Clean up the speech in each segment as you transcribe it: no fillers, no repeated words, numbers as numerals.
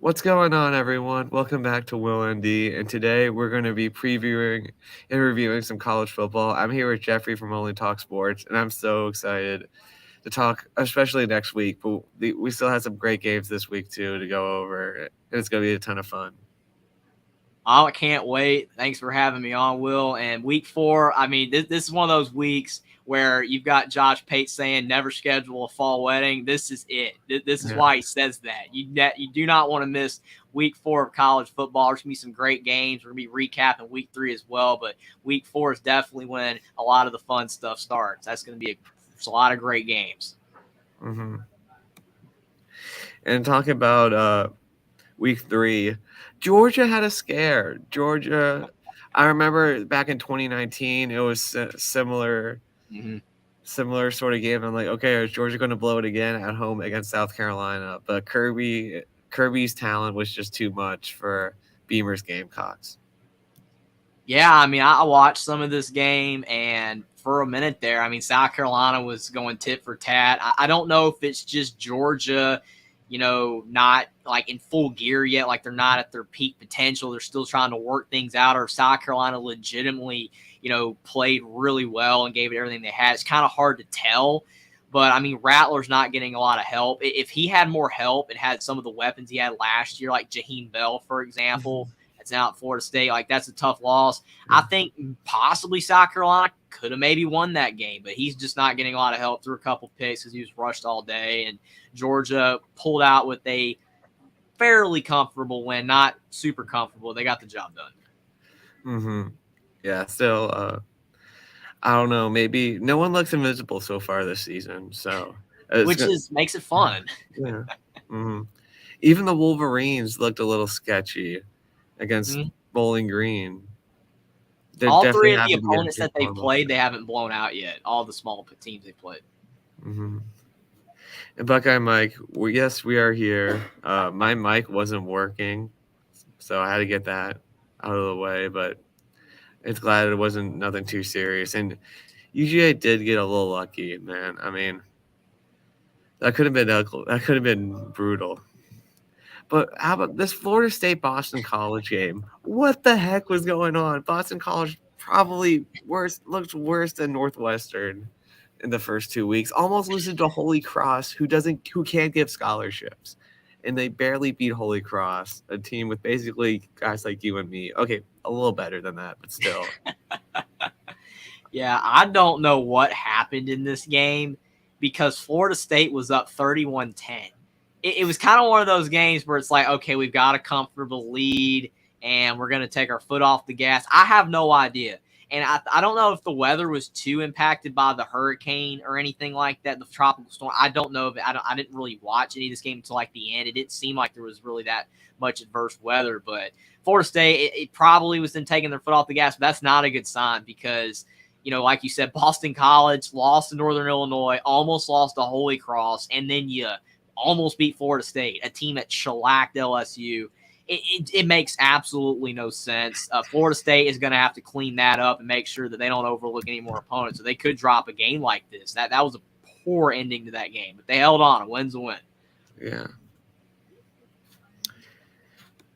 What's going on, everyone? Welcome back to Will and D, and today we're going to be previewing and reviewing some college football. I'm here with Jeffrey from Only Talk Sports, and I'm so excited to talk, especially next week. But we still have some great games this week too to go over, and it's going to be a ton of fun. I can't wait. Thanks for having me on, Will. And week 4, I mean, this is one of those weeks where you've got Josh Pate saying never schedule a fall wedding. This is it. This is Yeah. why he says that. You do not want to miss week 4 of college football. There's going to be some great games. We're going to be recapping week 3 as well. But week 4 is definitely when a lot of the fun stuff starts. That's going to be a lot of great games. Mm-hmm. And talking about week 3, Georgia had a scare. Georgia, I remember back in 2019, it was similar. Mm-hmm. Similar sort of game. I'm like, okay, is Georgia going to blow it again at home against South Carolina? But Kirby's talent was just too much for Beamer's Gamecocks. Yeah, I mean, I watched some of this game, and for a minute there, I mean, South Carolina was going tit for tat. I don't know if it's just Georgia, not like in full gear yet, like they're not at their peak potential. They're still trying to work things out, or South Carolina legitimately, played really well and gave it everything they had. It's kind of hard to tell. But I mean, Rattler's not getting a lot of help. If he had more help and had some of the weapons he had last year, like Jaheim Bell, for example, that's out at Florida State, like that's a tough loss. I think possibly South Carolina could have maybe won that game, but he's just not getting a lot of help through a couple picks because he was rushed all day. And Georgia pulled out with a fairly comfortable win, not super comfortable. They got the job done. Mm-hmm. Yeah, still, I don't know. Maybe no one looks invisible so far this season, so Which is makes it fun. Yeah. Mm-hmm. Even the Wolverines looked a little sketchy against Mm-hmm. Bowling Green. They All three definitely of the haven't been opponents getting that they've normal. played, they haven't blown out yet. All the small teams they played. Mm-hmm. And Buckeye Mike, yes, we are here. My mic wasn't working, so I had to get that out of the way. But it's glad it wasn't nothing too serious. And UGA did get a little lucky, man. I mean, that could have been ugly. That could have been brutal. But how about this Florida State Boston College game? What the heck was going on? Boston College probably looked worse than Northwestern in the first 2 weeks. Almost losing to Holy Cross, who can't give scholarships. And they barely beat Holy Cross, a team with basically guys like you and me. Okay, a little better than that, but still. Yeah, I don't know what happened in this game because Florida State was up 31-10. It was kind of one of those games where it's like, okay, we've got a comfortable lead and we're going to take our foot off the gas. I have no idea. And I don't know if the weather was too impacted by the hurricane or anything like that, the tropical storm. I don't know if I didn't really watch any of this game until like the end. It didn't seem like there was really that much adverse weather, but Florida State, it probably was then taking their foot off the gas. But that's not a good sign because like you said, Boston College lost to Northern Illinois, almost lost to Holy Cross, and then you almost beat Florida State, a team that shellacked LSU. It makes absolutely no sense. Florida State is going to have to clean that up and make sure that they don't overlook any more opponents. So they could drop a game like this. That was a poor ending to that game, but they held on. A win's a win. Yeah.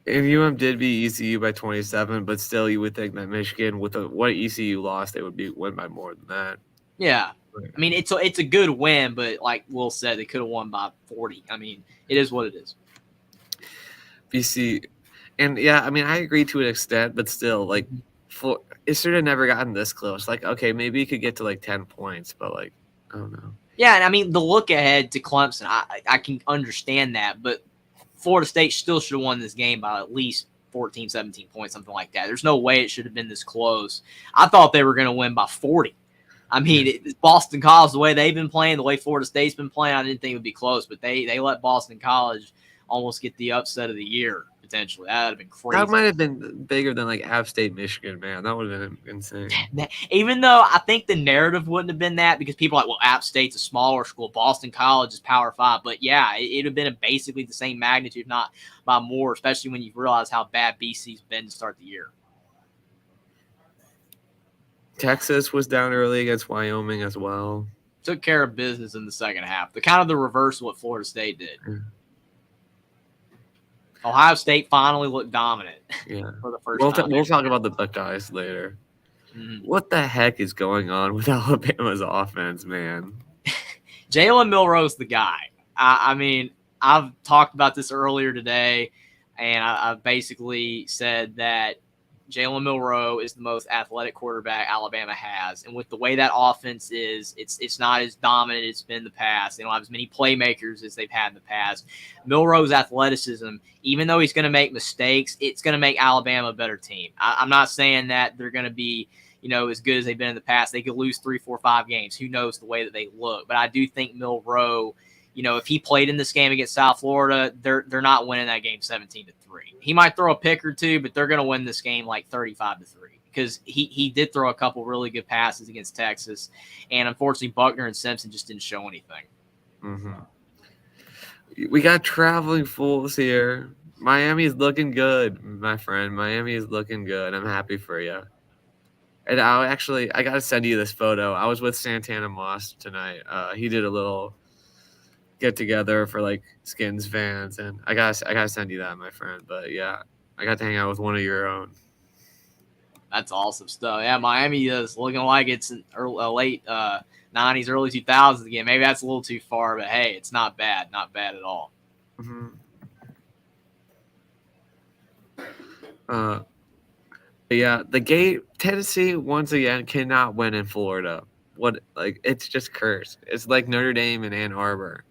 And UM did beat ECU by 27, but still, you would think that Michigan, with what ECU lost, they would win by more than that. Yeah. I mean, it's a good win, but like Will said, they could have won by 40. I mean, it is what it is. BC, and yeah, I mean, I agree to an extent, but still, like, it should have never gotten this close. Like, okay, maybe it could get to like 10 points, but like, I don't know. Yeah, and I mean, the look ahead to Clemson, I can understand that, but Florida State still should have won this game by at least 14, 17 points, something like that. There's no way it should have been this close. I thought they were going to win by 40. I mean, Boston College, the way they've been playing, the way Florida State's been playing, I didn't think it would be close, but they let Boston College almost get the upset of the year, potentially. That would have been crazy. That might have been bigger than like App State, Michigan, man. That would have been insane. Even though I think the narrative wouldn't have been that because people are like, well, App State's a smaller school, Boston College is Power 5. But yeah, it would have been basically the same magnitude, not by more, especially when you realize how bad BC's been to start the year. Texas was down early against Wyoming as well. Took care of business in the second half. The kind of the reverse of what Florida State did. Ohio State finally looked dominant Yeah. for the first time. We'll talk about the Buckeyes later. Mhm. What the heck is going on with Alabama's offense, man? Jalen Milroe's the guy. I mean, I've talked about this earlier today, and I've basically said that Jalen Milroe is the most athletic quarterback Alabama has, and with the way that offense is, it's not as dominant as it's been in the past. They don't have as many playmakers as they've had in the past. Milroe's athleticism, even though he's going to make mistakes, it's going to make Alabama a better team. I'm not saying that they're going to be as good as they've been in the past. They could lose 3, 4, 5 games. Who knows the way that they look? But I do think Milroe, if he played in this game against South Florida, they're not winning that game 17-3. He might throw a pick or two, but they're going to win this game like 35-3 because he did throw a couple really good passes against Texas, and unfortunately Buckner and Simpson just didn't show anything. Mm-hmm. We got traveling fools here. Miami's looking good, my friend. Miami is looking good. I'm happy for you. And I gotta send you this photo. I was with Santana Moss tonight. He did a little get together for like Skins fans, and I gotta send you that, my friend. But yeah, I got to hang out with one of your own. That's awesome stuff. Yeah, Miami is looking like it's in late 90s, early 2000s again. Maybe that's a little too far, but hey, it's not bad. Not bad at all. Mm-hmm. Yeah, Tennessee once again cannot win in Florida. It's just cursed. It's like Notre Dame and Ann Arbor.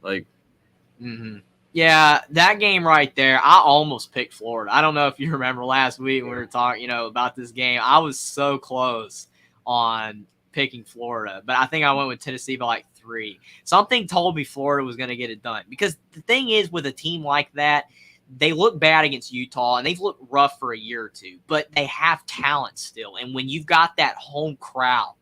Mm-hmm. Yeah, that game right there, I almost picked Florida. I don't know if you remember last week when we were talking, about this game. I was so close on picking Florida, but I think I went with Tennessee by like 3. Something told me Florida was going to get it done because the thing is with a team like that, they look bad against Utah and they've looked rough for a year or two, but they have talent still. And when you've got that home crowd,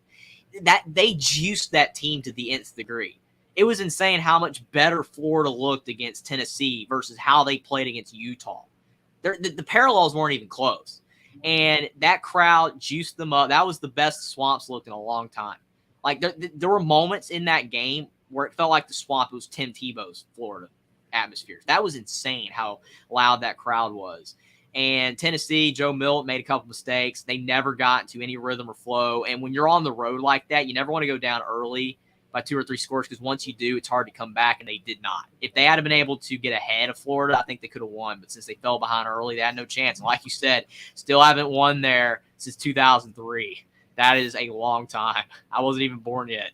that they juiced that team to the nth degree. It was insane how much better Florida looked against Tennessee versus how they played against Utah. The parallels weren't even close. And that crowd juiced them up. That was the best Swamps looked in a long time. Like there were moments in that game where it felt like the Swamp was Tim Tebow's Florida atmosphere. That was insane how loud that crowd was. And Tennessee, Joe Milton made a couple mistakes. They never got into any rhythm or flow. And when you're on the road like that, you never want to go down early by 2 or 3 scores because once you do, it's hard to come back, and they did not. If they had been able to get ahead of Florida, I think they could have won. But since they fell behind early, they had no chance. And like you said, still haven't won there since 2003. That is a long time. I wasn't even born yet.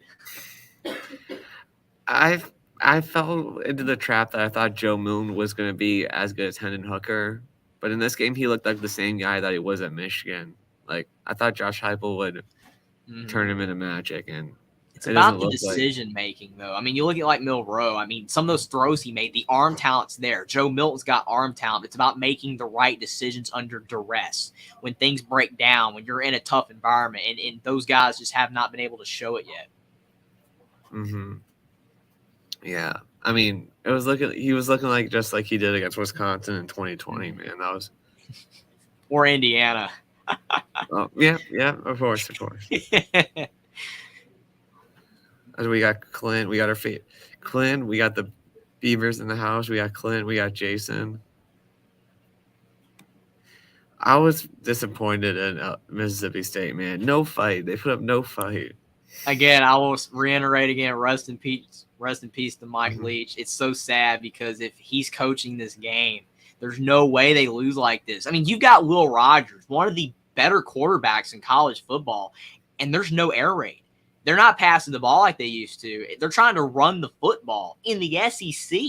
I fell into the trap that I thought Joe Moon was going to be as good as Hendon Hooker, but in this game he looked like the same guy that he was at Michigan. Like I thought Josh Heupel would turn him into magic, and it's about the decision making, though. I mean, you look at like Milroe. I mean, some of those throws he made, the arm talent's there. Joe Milton's got arm talent. It's about making the right decisions under duress when things break down, when you're in a tough environment, and those guys just have not been able to show it yet. Mm-hmm. Yeah, I mean, he was looking like just like he did against Wisconsin in 2020. Man, that was or Indiana. Oh, yeah, of course. We got Clint. We got our feet. Clint. We got the Beavers in the house. We got Clint. We got Jason. I was disappointed in Mississippi State, man. No fight. They put up no fight. Again, I will reiterate again. Rest in peace to Mike Leach. It's so sad because if he's coaching this game, there's no way they lose like this. I mean, you got Will Rogers, one of the better quarterbacks in college football, and there's no air raid. They're not passing the ball like they used to. They're trying to run the football in the SEC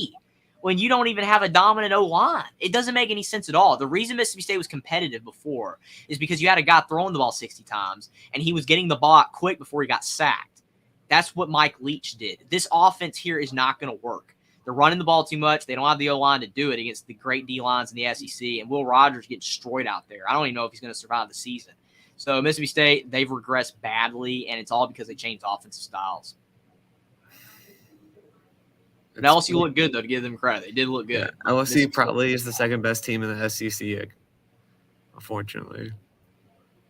when you don't even have a dominant O-line. It doesn't make any sense at all. The reason Mississippi State was competitive before is because you had a guy throwing the ball 60 times, and he was getting the ball out quick before he got sacked. That's what Mike Leach did. This offense here is not going to work. They're running the ball too much. They don't have the O-line to do it against the great D-lines in the SEC, and Will Rogers gets destroyed out there. I don't even know if he's going to survive the season. So Mississippi State, they've regressed badly, and it's all because they changed offensive styles. And LSU looked good, though, to give them credit. They did look good. Yeah, LSU probably is the second best team in the SEC, unfortunately.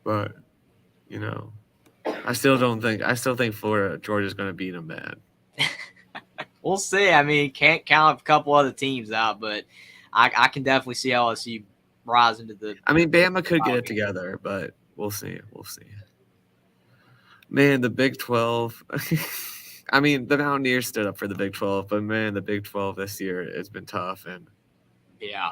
But, I still think Georgia's going to beat them bad. We'll see. I mean, can't count a couple other teams out, but I can definitely see LSU rising to the. I mean, Bama could get it together, but we'll see. We'll see. Man, the Big 12. I mean, the Mountaineers stood up for the Big 12, but man, the Big 12 this year has been tough. And Yeah.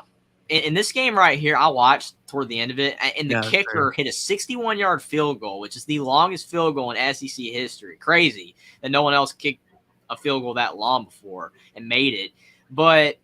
In this game right here, I watched toward the end of it, and the yeah, kicker hit a 61-yard field goal, which is the longest field goal in SEC history. Crazy that no one else kicked a field goal that long before and made it. But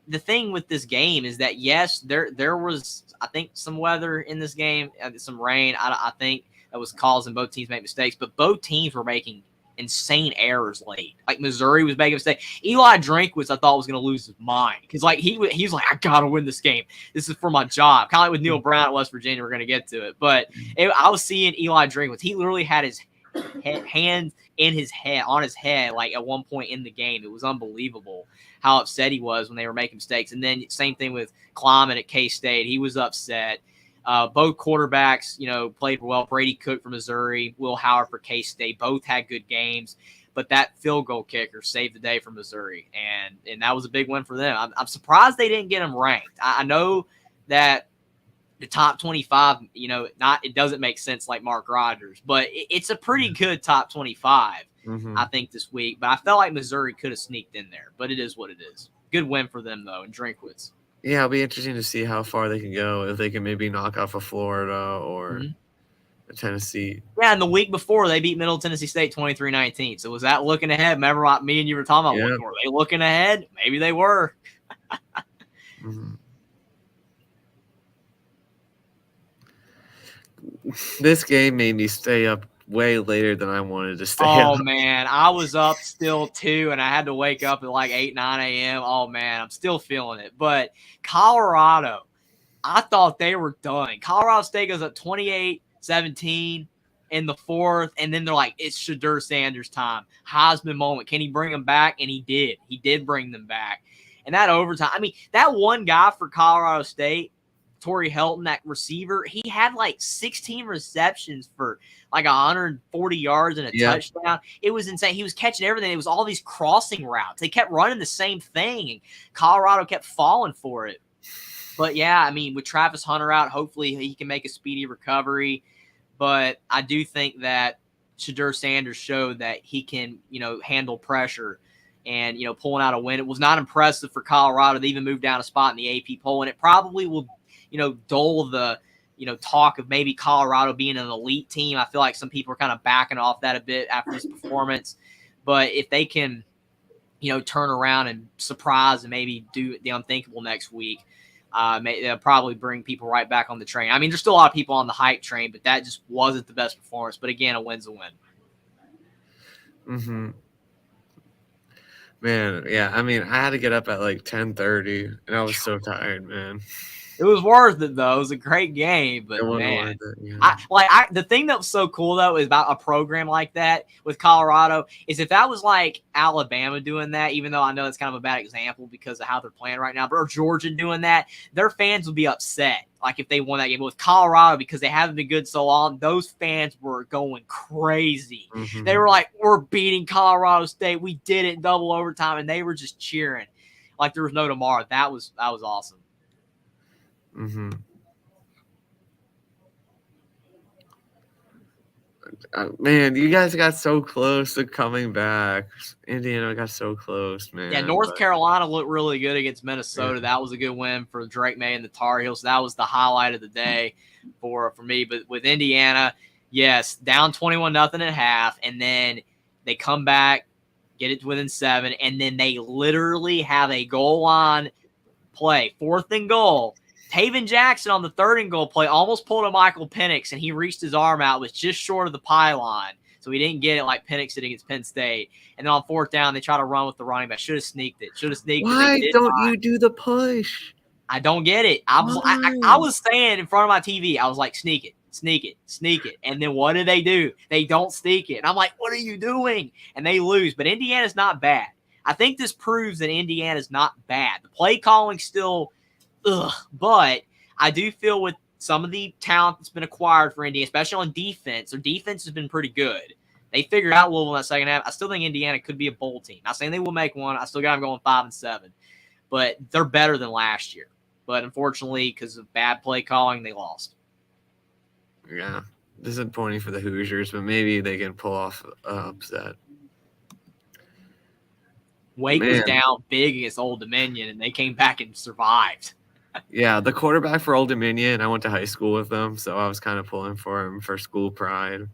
the thing with this game is that, yes, there was, I think, some weather in this game, some rain. I think that was causing both teams to make mistakes, but both teams were making insane errors late. Like Missouri was making a mistake. Eli Drinkwitz, I thought, was going to lose his mind because like he's like, I got to win this game. This is for my job. Kind of like with Neil Brown at West Virginia. We're going to get to it, but I was seeing Eli Drinkwitz. He literally had his hands in his head, on his head, like at one point in the game. It was unbelievable how upset he was when they were making mistakes. And then same thing with Kleiman at K-State. He was upset. Both quarterbacks, played well. Brady Cook for Missouri, Will Howard for K-State. Both had good games. But that field goal kicker saved the day for Missouri. And that was a big win for them. I'm surprised they didn't get him ranked. I know that the top 25, it doesn't make sense like Mark Rogers, but it's a pretty good top 25, I think, this week. But I felt like Missouri could have sneaked in there, but it is what it is. Good win for them, though, in Drinkwitz. Yeah, it'll be interesting to see how far they can go, if they can maybe knock off a Florida or a Tennessee. Yeah, and the week before, they beat Middle Tennessee State 23-19. So was that looking ahead? Remember what me and you were talking about? Yep. Were they looking ahead? Maybe they were. This game made me stay up way later than I wanted to stay up. up. Man, I was up still too, and I had to wake up at like 8, 9 a.m. Oh, man, I'm still feeling it. But Colorado, I thought they were done. Colorado State goes up 28-17 in the fourth, and then they're like, it's Shedeur Sanders time. Heisman moment. Can he bring them back? And he did. He did bring them back. And that overtime, I mean, that one guy for Colorado State, Torrey Helton, that receiver, he had like 16 receptions for like 140 yards and a touchdown. It was insane. He was catching everything. It was all these crossing routes. They kept running the same thing, and Colorado kept falling for it. But, yeah, I mean, with Travis Hunter out, hopefully he can make a speedy recovery. But I do think that Shedeur Sanders showed that he can, handle pressure and, pulling out a win. It was not impressive for Colorado. They even moved down a spot in the AP poll, and it probably will dull the, talk of maybe Colorado being an elite team. I feel like some people are kind of backing off that a bit after this performance. But if they can, turn around and surprise and maybe do the unthinkable next week, they'll probably bring people right back on the train. I mean, there's still a lot of people on the hype train, but that just wasn't the best performance. But again, a win's a win. Man, yeah, I mean, I had to get up at like 10:30, and I was so tired, man. It was worth it, though. It was a great game, but man, the thing that was so cool, though, is about a program like that with Colorado is if that was like Alabama doing that, even though I know it's kind of a bad example because of how they're playing right now, but or Georgia doing that, their fans would be upset. Like if they won that game. But with Colorado, because they haven't been good so long, those fans were going crazy. They were like, we're beating Colorado State. We did it in double overtime, and they were just cheering like there was no tomorrow. That was awesome. Man, you guys got so close to coming back. Indiana got so close, man. Yeah, North Carolina looked really good against Minnesota. Yeah. That was a good win for Drake May and the Tar Heels. That was the highlight of the day for me. But with Indiana, yes, down 21-0 at half, and then they come back, get it within 7, and then they literally have a goal line play, 4th and goal. Taven Jackson on the 3rd and goal play almost pulled a Michael Penix, and he reached his arm out, was just short of the pylon. So he didn't get it like Penix did against Penn State. And then on 4th down, they try to run with the running back. Should have sneaked it. Why don't you do the push? I don't get it. I was saying in front of my TV, I was like, sneak it, sneak it, sneak it. And then what do? They don't sneak it. And I'm like, what are you doing? And they lose. But Indiana's not bad. I think this proves that Indiana's not bad. The play calling still – but I do feel with some of the talent that's been acquired for Indiana, especially on defense, their defense has been pretty good. They figured out Louisville in that second half. I still think Indiana could be a bowl team. Not saying they will make one. I still got them going 5-7. but they're better than last year. But unfortunately, because of bad play calling, they lost. Yeah, disappointing for the Hoosiers, but maybe they can pull off an upset. Wake was Man, down big against Old Dominion, and they came back and survived. yeah, the quarterback for Old Dominion, I went to high school with them, so I was kind of pulling for him for school pride.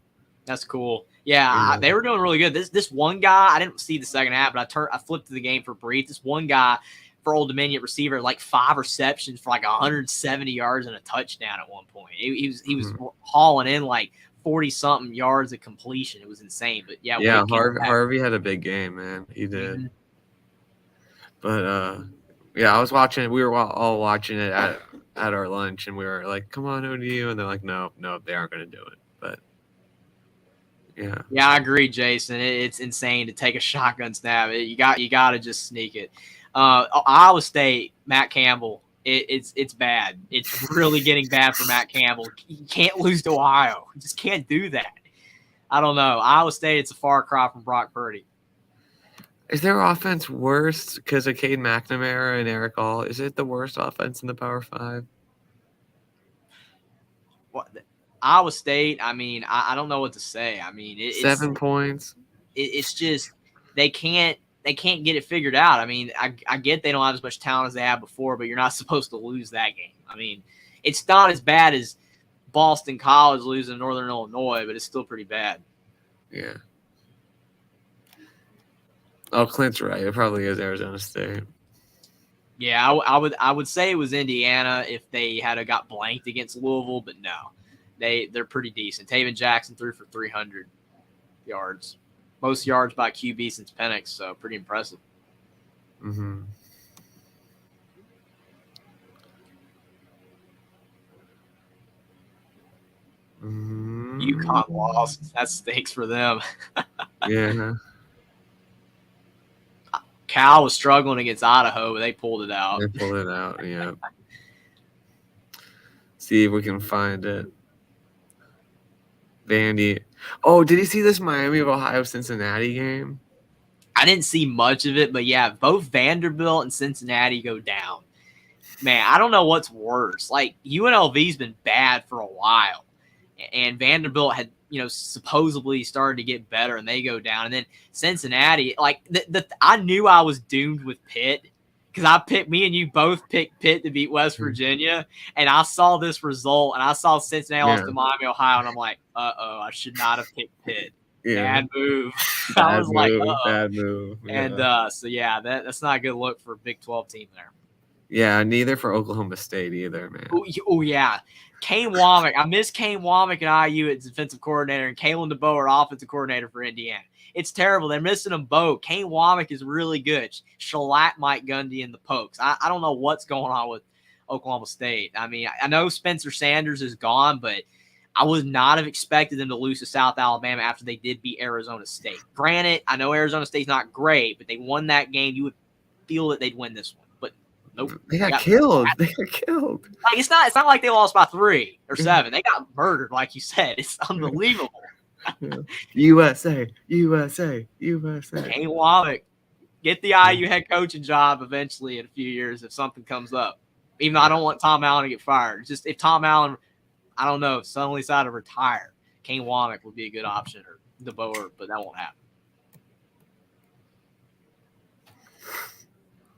That's cool. Yeah, Yeah. they were doing really good. This one guy, I didn't see the second half, but I flipped to the game for brief. This one guy for Old Dominion receiver, like 5 receptions for like 170 yards and a touchdown at one point. He was hauling in like 40 something yards of completion. It was insane. But yeah, Wake came back. Harvey had a big game, man. He did. Mm-hmm. But yeah, I was watching. We were all watching it at our lunch, and we were like, "Come on, ODU," and they're like, "No, they aren't going to do it." But yeah, I agree, Jason. It's insane to take a shotgun snap. You got to just sneak it. Iowa State, Matt Campbell. It's bad. It's really getting bad for Matt Campbell. You can't lose to Ohio. You just can't do that. I don't know. Iowa State, it's a far cry from Brock Purdy. is their offense worse because of Cade McNamara and Eric All? Is it the worst offense in the Power 5? What? Iowa State, I mean, I don't know what to say. I mean, 7 points. It's just they can't get it figured out. I mean, I get they don't have as much talent as they had before, but you're not supposed to lose that game. I mean, it's not as bad as Boston College losing to Northern Illinois, but it's still pretty bad. Yeah. Oh, Clint's right. It probably is Arizona State. Yeah, I would say it was Indiana if they had got blanked against Louisville, but no, they're pretty decent. Taven Jackson threw for 300 yards, most yards by QB since Penix, so pretty impressive. Mm-hmm. UConn lost. That stinks for them. Yeah. Cal was struggling against Idaho, but they pulled it out. Yeah. See if we can find it. Vandy. Oh, did you see this Miami of Ohio Cincinnati game? I didn't see much of it, but yeah, both Vanderbilt and Cincinnati go down. Man, I don't know what's worse. Like, UNLV's been bad for a while, and Vanderbilt had, supposedly started to get better, and they go down. And then Cincinnati, like, I knew I was doomed with Pitt because me and you both picked Pitt to beat West Virginia, and I saw this result, and I saw Cincinnati lost to Miami, Ohio, and I'm like, I should not have picked Pitt. Yeah. Bad move. Bad move. Yeah. And so yeah, that's not a good look for a Big 12 team there. Yeah, neither for Oklahoma State either, man. Oh yeah. Kane Womack. I miss Kane Womack at IU as defensive coordinator and Kalen DeBoer offensive coordinator for Indiana. It's terrible. They're missing them both. Kane Womack is really good. Shellac Mike Gundy in the Pokes. I don't know what's going on with Oklahoma State. I mean, I know Spencer Sanders is gone, but I would not have expected them to lose to South Alabama after they did beat Arizona State. Granted, I know Arizona State's not great, but they won that game. You would feel that they'd win this one. But nope. They got killed. They got killed. Like, it's not like they lost by 3 or 7. They got murdered, like you said. It's unbelievable. USA, USA, USA. Kane Womack, get the IU head coaching job eventually in a few years if something comes up. Even though I don't want Tom Allen to get fired. Just if Tom Allen, I don't know, suddenly decided to retire, Kane Womack would be a good option, or DeBoer, but that won't happen.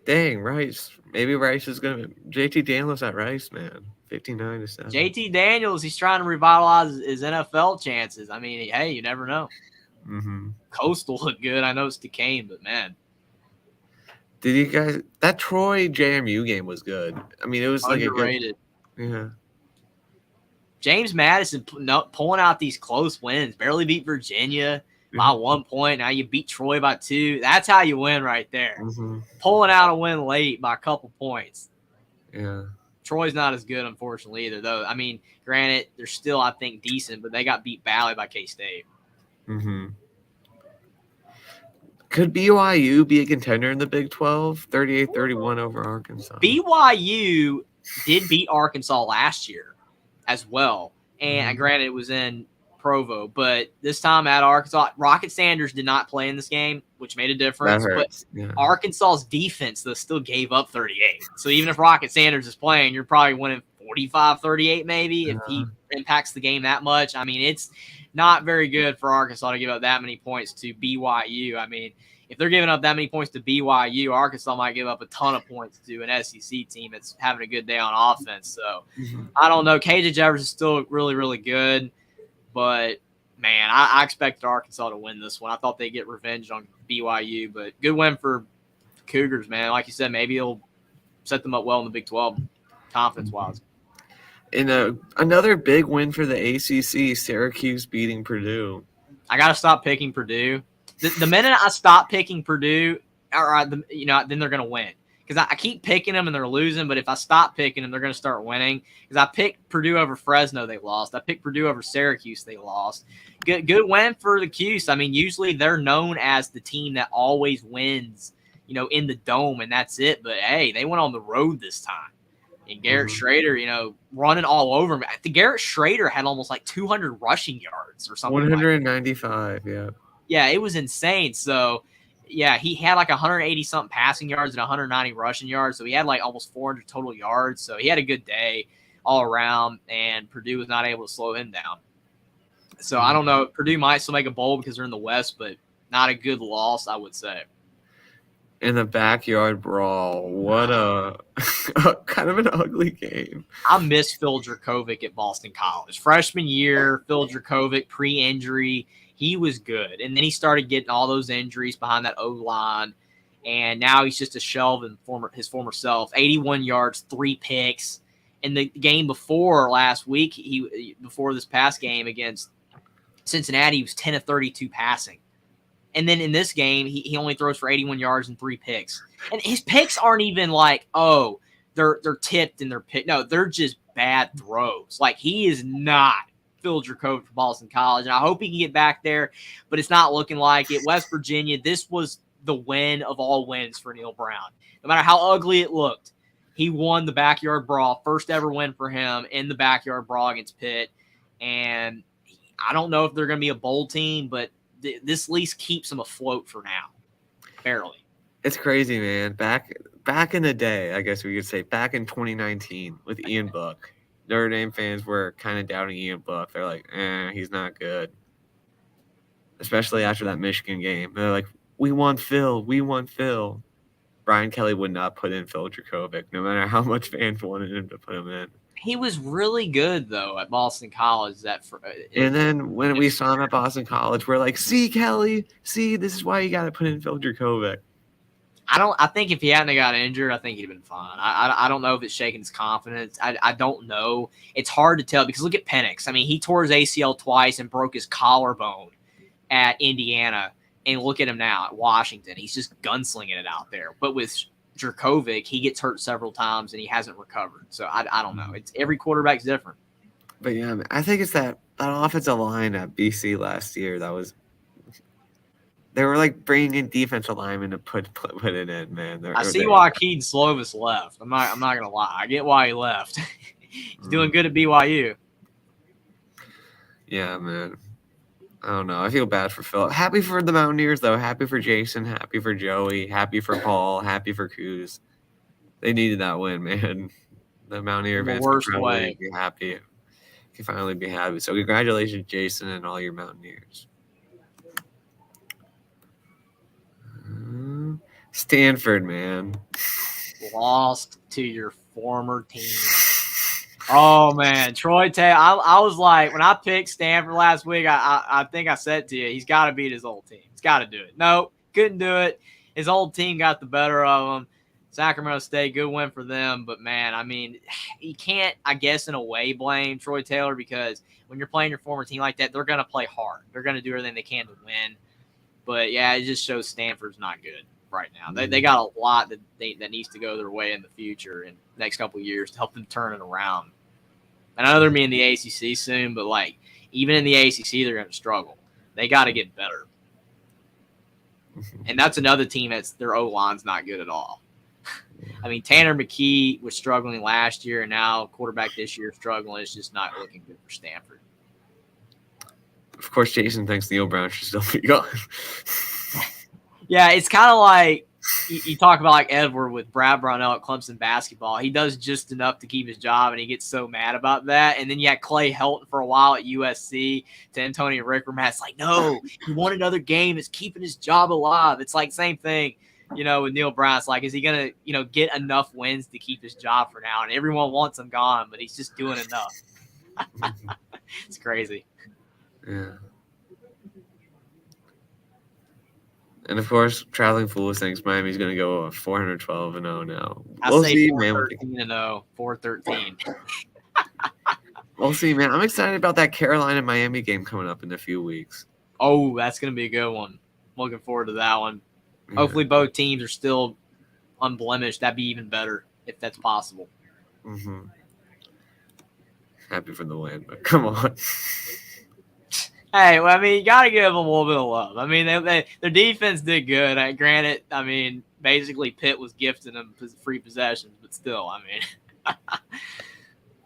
Dang, Rice. Maybe Rice is going to – JT Daniels at Rice, man. 59-7. JT Daniels, he's trying to revitalize his NFL chances. I mean, hey, you never know. Mm-hmm. Coastal looked good. I know it's Duquesne, but man. Did you guys – that Troy JMU game was good. I mean, it was underrated. Like a good – yeah. James Madison pulling out these close wins. Barely beat Virginia by 1 point. Now you beat Troy by 2. That's how you win right there. Mm-hmm. Pulling out a win late by a couple points. Yeah. Troy's not as good, unfortunately, either, though. I mean, granted, they're still, I think, decent, but they got beat badly by K-State. Mm-hmm. Could BYU be a contender in the Big 12? 38-31 over Arkansas. BYU did beat Arkansas last year as well. And granted, it was in Provo, but this time at Arkansas, Rocket Sanders did not play in this game, which made a That difference. But hurts. Yeah. Arkansas's defense, though, still gave up 38. So even if Rocket Sanders is playing, you're probably winning 45-38 maybe if he impacts the game that much. I mean, it's not very good for Arkansas to give up that many points to BYU. I mean, if they're giving up that many points to BYU, Arkansas might give up a ton of points to an SEC team that's having a good day on offense. So I don't know. KJ Jefferson is still really, really good. But, man, I expected Arkansas to win this one. I thought they'd get revenge on BYU. But good win for Cougars, man. Like you said, maybe it'll set them up well in the Big 12 confidence-wise. And another big win for the ACC, Syracuse beating Purdue. I got to stop picking Purdue. The minute I stop picking Purdue, then they're going to win. Because I keep picking them and they're losing, but if I stop picking them, they're going to start winning. Because I picked Purdue over Fresno, they lost. I picked Purdue over Syracuse, they lost. Good win for the Cuse. I mean, usually they're known as the team that always wins, in the dome, and that's it. But, hey, they went on the road this time. And Garrett Schrader, running all over him. I think Garrett Schrader had almost like 200 rushing yards or something. 195, yeah. Yeah, it was insane. So, yeah, he had like 180-something passing yards and 190 rushing yards. So he had like almost 400 total yards. So he had a good day all around, and Purdue was not able to slow him down. So I don't know. Purdue might still make a bowl because they're in the West, but not a good loss, I would say. In the backyard brawl, what a kind of an ugly game. I miss Phil Dracovic at Boston College. Freshman year, Phil Dracovic, pre-injury, he was good. And then he started getting all those injuries behind that O-line, and now he's just a shell of his former self. 81 yards, 3 picks. In the game before last week, before this past game against Cincinnati, he was 10 of 32 passing. And then in this game, he only throws for 81 yards and 3 picks. And his picks aren't even like, oh, they're tipped and they're picked. No, they're just bad throws. Like, he is not Phil Dracovic for Boston College. And I hope he can get back there, but it's not looking like it. West Virginia, this was the win of all wins for Neil Brown. No matter how ugly it looked, he won the backyard brawl. First ever win for him in the backyard brawl against Pitt. And I don't know if they're going to be a bowl team, but this at least keeps them afloat for now, barely. It's crazy, man. Back in the day, I guess we could say, back in 2019 with Ian Book, Notre Dame fans were kind of doubting Ian Book. They're like, he's not good. Especially after that Michigan game. They're like, we want Phil. Brian Kelly would not put in Phil Dracovic, no matter how much fans wanted him to put him in. He was really good, though, at Boston College. And then when we saw him at Boston College, we're like, see, Kelly, this is why you got to put in Phil Dracovic. I think if he hadn't got injured, I think he'd have been fine. I don't know if it's shaking his confidence. I don't know. It's hard to tell because look at Penix. I mean, he tore his ACL twice and broke his collarbone at Indiana. And look at him now at Washington. He's just gunslinging it out there. But with Dracovic, he gets hurt several times and he hasn't recovered. So I don't know. It's every quarterback's different. But yeah, I think it's that offensive line at BC last year they were like bringing in defensive linemen to put it in, man. I see why Keaton Slovis left. I'm not gonna lie. I get why he left. He's doing good at BYU. Yeah, man. I don't know. I feel bad for Phil. Happy for the Mountaineers, though. Happy for Jason. Happy for Joey. Happy for Paul. Happy for Coos. They needed that win, man. The Mountaineer fans can be happy. Can finally be happy. So congratulations, Jason, and all your Mountaineers. Stanford, man. Lost to your former team. Oh, man. Troy Taylor. I was like, when I picked Stanford last week, I think I said to you, he's got to beat his old team. He's got to do it. No, couldn't do it. His old team got the better of him. Sacramento State, good win for them. But, man, I mean, you can't, I guess, in a way blame Troy Taylor because when you're playing your former team like that, they're going to play hard. They're going to do everything they can to win. But, yeah, it just shows Stanford's not good right now. They got a lot that needs to go their way in the future in the next couple of years to help them turn it around. And I know they're in the ACC soon, but, like, even in the ACC, they're going to struggle. They got to get better. And that's another team that's their O-line's not good at all. I mean, Tanner McKee was struggling last year, and now quarterback this year struggling. It's just not looking good for Stanford. Of course, Jason thinks Neil Brown should still be gone. Yeah, it's kind of like you talk about like Edward with Brad Brownell at Clemson basketball. He does just enough to keep his job, and he gets so mad about that. And then you had Clay Helton for a while at USC to Antonio Rickerman. It's like, no, he won another game. It's keeping his job alive. It's like same thing, with Neil Brown. It's like, is he going to, get enough wins to keep his job for now? And everyone wants him gone, but he's just doing enough. It's crazy. Yeah. And of course, Traveling Fools thinks Miami's going to go 412-0 now. We'll see, man. 413-0, 413. We'll see, man. I'm excited about that Carolina-Miami game coming up in a few weeks. Oh, that's going to be a good one. Looking forward to that one. Yeah. Hopefully both teams are still unblemished. That'd be even better if that's possible. Mm-hmm. Happy for the win, but come on. Hey, well, I mean, you got to give them a little bit of love. I mean, their defense did good. Granted, I mean, basically Pitt was gifting them free possessions, but still, I mean.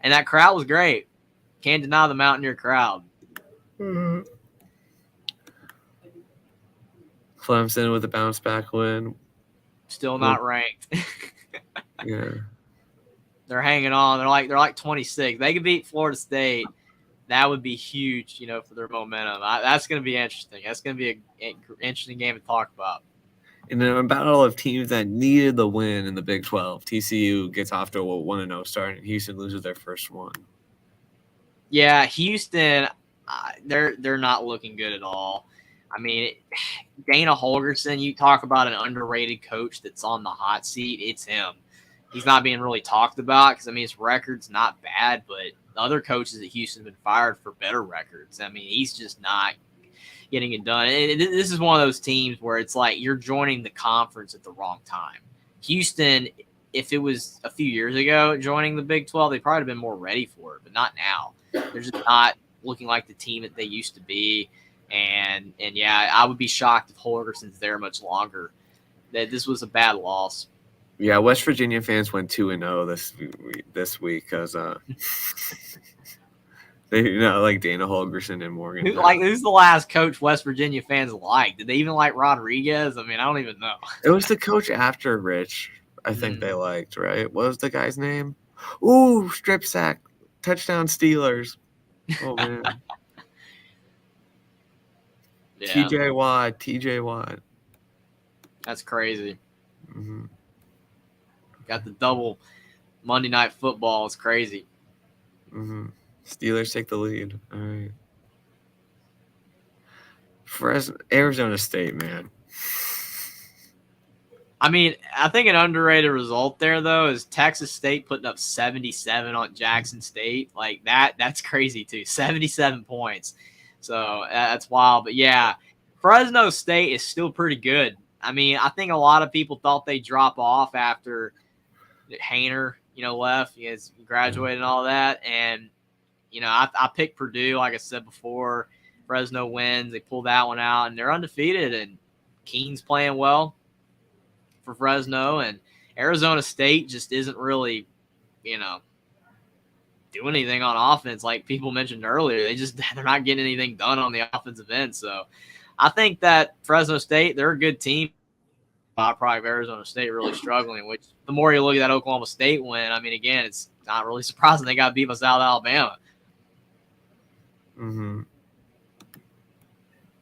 And that crowd was great. Can't deny the Mountaineer crowd. Mm-hmm. Clemson with a bounce-back win. Still not ranked. Yeah. They're hanging on. They're like 26. They could beat Florida State. That would be huge, for their momentum. That's going to be interesting. That's going to be an interesting game to talk about. In a battle of teams that needed the win in the Big 12, TCU gets off to a 1-0 start, and Houston loses their first one. Yeah, Houston, they're not looking good at all. I mean, Dana Holgorsen, you talk about an underrated coach that's on the hot seat, it's him. He's not being really talked about because, I mean, his record's not bad, but other coaches at Houston have been fired for better records. I mean, he's just not getting it done. And this is one of those teams where it's like you're joining the conference at the wrong time. Houston, if it was a few years ago joining the Big 12, they probably have been more ready for it, but not now. They're just not looking like the team that they used to be. And yeah, I would be shocked if Holgorsen's there much longer. That this was a bad loss. Yeah, West Virginia fans went 2-0 this week because they like Dana Holgorsen and Morgan. Who's the last coach West Virginia fans liked? Did they even like Rodriguez? I mean, I don't even know. It was the coach after Rich. I think they liked, right? What was the guy's name? Ooh, strip sack, touchdown Steelers. Oh man. Yeah. TJ Watt. That's crazy. Mm-hmm. Got the double Monday Night Football. It's crazy. Mm-hmm. Steelers take the lead. All right. Arizona State, man. I mean, I think an underrated result there, though, is Texas State putting up 77 on Jackson State. Like, that's crazy, too. 77 points. So that's wild. But, yeah, Fresno State is still pretty good. I mean, I think a lot of people thought they'd drop off after Hainer, left. He has graduated and all that. And, I picked Purdue, like I said before. Fresno wins. They pull that one out, and they're undefeated. And Keene's playing well for Fresno. And Arizona State just isn't really, doing anything on offense like people mentioned earlier. They're not getting anything done on the offensive end. So I think that Fresno State, they're a good team. Probably Arizona State really struggling, which the more you look at that Oklahoma State win, I mean, again, it's not really surprising they got beat by South Alabama. Mm-hmm.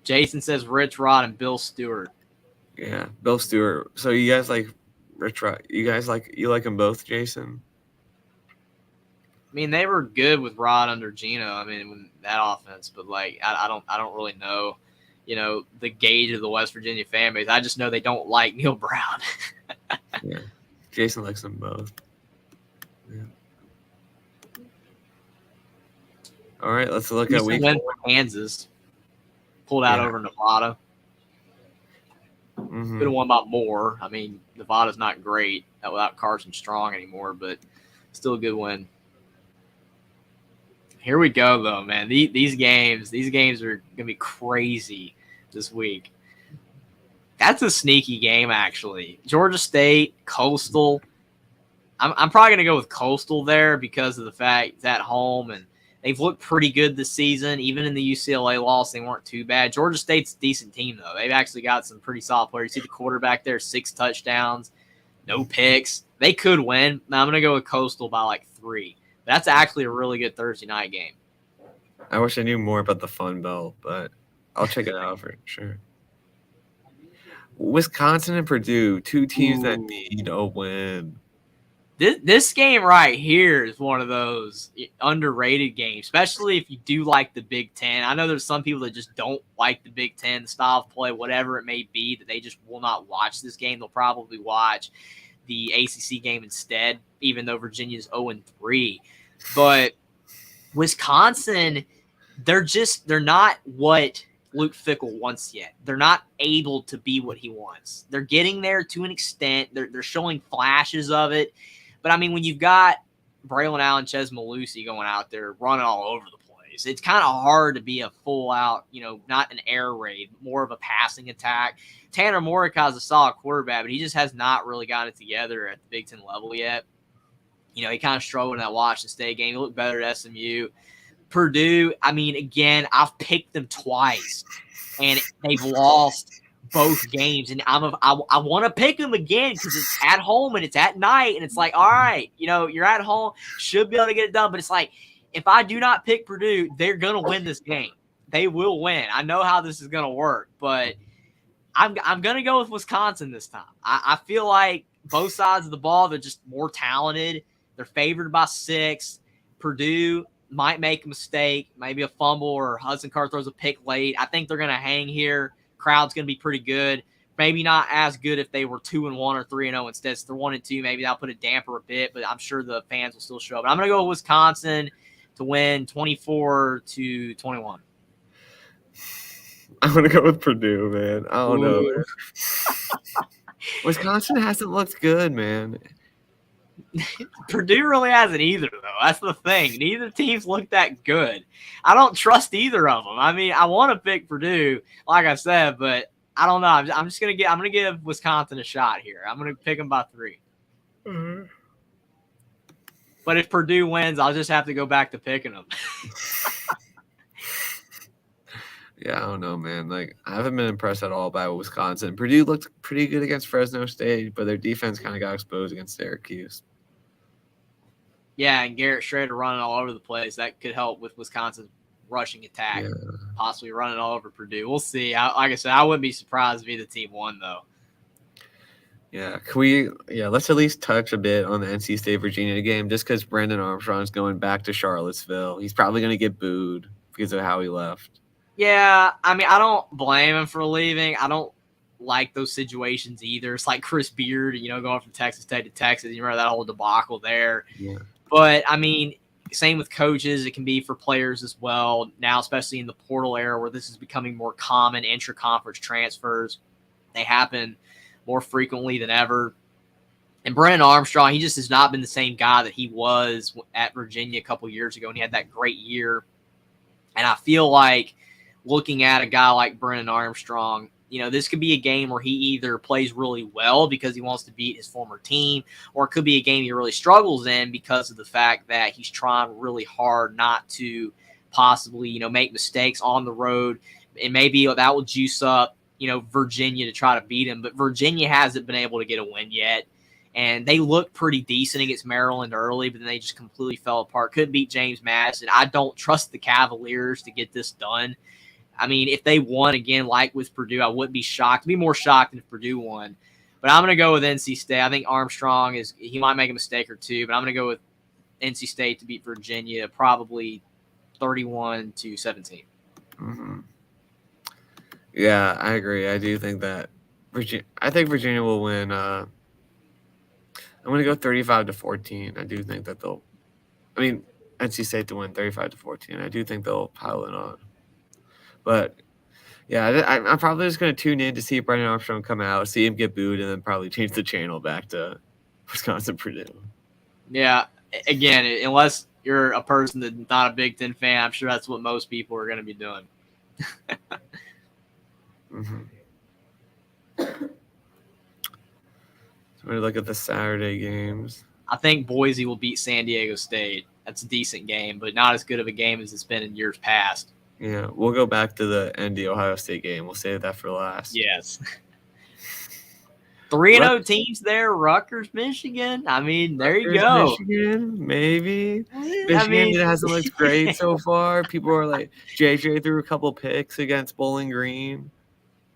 Jason says Rich Rod and Bill Stewart. Yeah, Bill Stewart. So you guys like Rich Rod? You like them both, Jason? I mean, they were good with Rod under Gino. I mean, when that offense, but like, I don't really know. The gauge of the West Virginia fan base. I just know they don't like Neil Brown. Yeah. Jason likes them both. Yeah. All right, let's look at week 4. Kansas. Pulled out over Nevada. Mm-hmm. Could have won by more. I mean, Nevada's not great without Carson Strong anymore, but still a good win. Here we go, though, man. These games are going to be crazy this week. That's a sneaky game, actually. Georgia State, Coastal. I'm probably going to go with Coastal there because of the fact it's at home, and They've looked pretty good this season. Even in the UCLA loss, they weren't too bad. Georgia State's a decent team, though. They've actually got some pretty solid players. You see the quarterback there, 6 touchdowns, no picks. They could win. Now I'm going to go with Coastal by like 3. That's actually a really good Thursday night game. I wish I knew more about the Fun Belt, but I'll check it out for sure. Wisconsin and Purdue, 2 teams that need a win. This game right here is one of those underrated games, especially if you do like the Big Ten. I know there's some people that just don't like the Big Ten, the style of play, whatever it may be, that they just will not watch this game. They'll probably watch the ACC game instead, even though Virginia's 0-3. But Wisconsin, they're not what Luke Fickell wants yet. They're not able to be what he wants. They're getting there to an extent. They're showing flashes of it. But, I mean, when you've got Braylon Allen, Ches Malusi going out there running all over the place, it's kind of hard to be a full-out, not an air raid, more of a passing attack. Tanner Mordecai is a solid quarterback, but he just has not really gotten it together at the Big Ten level yet. He kind of struggled in that Washington State game. He looked better at SMU. Purdue, I mean, again, I've picked them twice, and they've lost both games. And I want to pick them again because it's at home and it's at night. And it's like, all right, you're at home, should be able to get it done. But it's like, if I do not pick Purdue, they're going to win this game. They will win. I know how this is going to work, but I'm going to go with Wisconsin this time. I feel like both sides of the ball, they're just more talented. They're favored by 6. Purdue might make a mistake, maybe a fumble, or Hudson Card throws a pick late. I think they're going to hang here. Crowd's going to be pretty good. Maybe not as good if they were 2-1 or 3-0 instead. So they're 1-2. Maybe that'll put a damper a bit, but I'm sure the fans will still show up. But I'm going to go with Wisconsin to win 24-21. I'm going to go with Purdue, man. I don't know, man. Wisconsin hasn't looked good, man. Purdue really hasn't either, though. That's the thing. Neither team's looked that good. I don't trust either of them. I mean, I want to pick Purdue, like I said, but I don't know. I'm gonna give Wisconsin a shot here. I'm gonna pick them by 3. Mm-hmm. But if Purdue wins, I'll just have to go back to picking them. Yeah, I don't know, man. Like, I haven't been impressed at all by Wisconsin. Purdue looked pretty good against Fresno State, but their defense kind of got exposed against Syracuse. Yeah, and Garrett Shrader running all over the place. That could help with Wisconsin's rushing attack, possibly running all over Purdue. We'll see. Like I said, I wouldn't be surprised if either team won, though. Yeah, let's at least touch a bit on the NC State-Virginia game, just because Brendan Armstrong's going back to Charlottesville. He's probably going to get booed because of how he left. Yeah, I mean, I don't blame him for leaving. I don't like those situations either. It's like Chris Beard, going from Texas State to Texas. You remember that whole debacle there. Yeah. But, I mean, same with coaches. It can be for players as well. Now, especially in the portal era where this is becoming more common, intra-conference transfers, they happen more frequently than ever. And Brennan Armstrong, he just has not been the same guy that he was at Virginia a couple years ago, and he had that great year. And I feel like looking at a guy like Brennan Armstrong, this could be a game where he either plays really well because he wants to beat his former team, or it could be a game he really struggles in because of the fact that he's trying really hard not to possibly, make mistakes on the road. And maybe that will juice up, Virginia to try to beat him. But Virginia hasn't been able to get a win yet. And they looked pretty decent against Maryland early, but then they just completely fell apart. Couldn't beat James Madison. I don't trust the Cavaliers to get this done. I mean, if they won again, like with Purdue, I wouldn't be shocked. I'd be more shocked than if Purdue won. But I'm going to go with NC State. I think Armstrong he might make a mistake or two, but I'm going to go with NC State to beat Virginia, probably 31-17. Mm-hmm. Yeah, I agree. I do think that Virginia will win. I'm going to go 35-14. I do think that NC State to win 35-14. I do think they'll pile it on. But, yeah, I'm probably just going to tune in to see Brendan Armstrong come out, see him get booed, and then probably change the channel back to Wisconsin-Purdue. Yeah, again, unless you're a person that's not a Big Ten fan, I'm sure that's what most people are going to be doing. Mm-hmm. So we look at the Saturday games. I think Boise will beat San Diego State. That's a decent game, but not as good of a game as it's been in years past. Yeah, we'll go back to the ND Ohio State game. We'll save that for last. Yes. 3-0 teams there, Rutgers, Michigan. I mean, there you go. Michigan, maybe. I Michigan mean, hasn't looked great so far. People are like, JJ threw a couple picks against Bowling Green.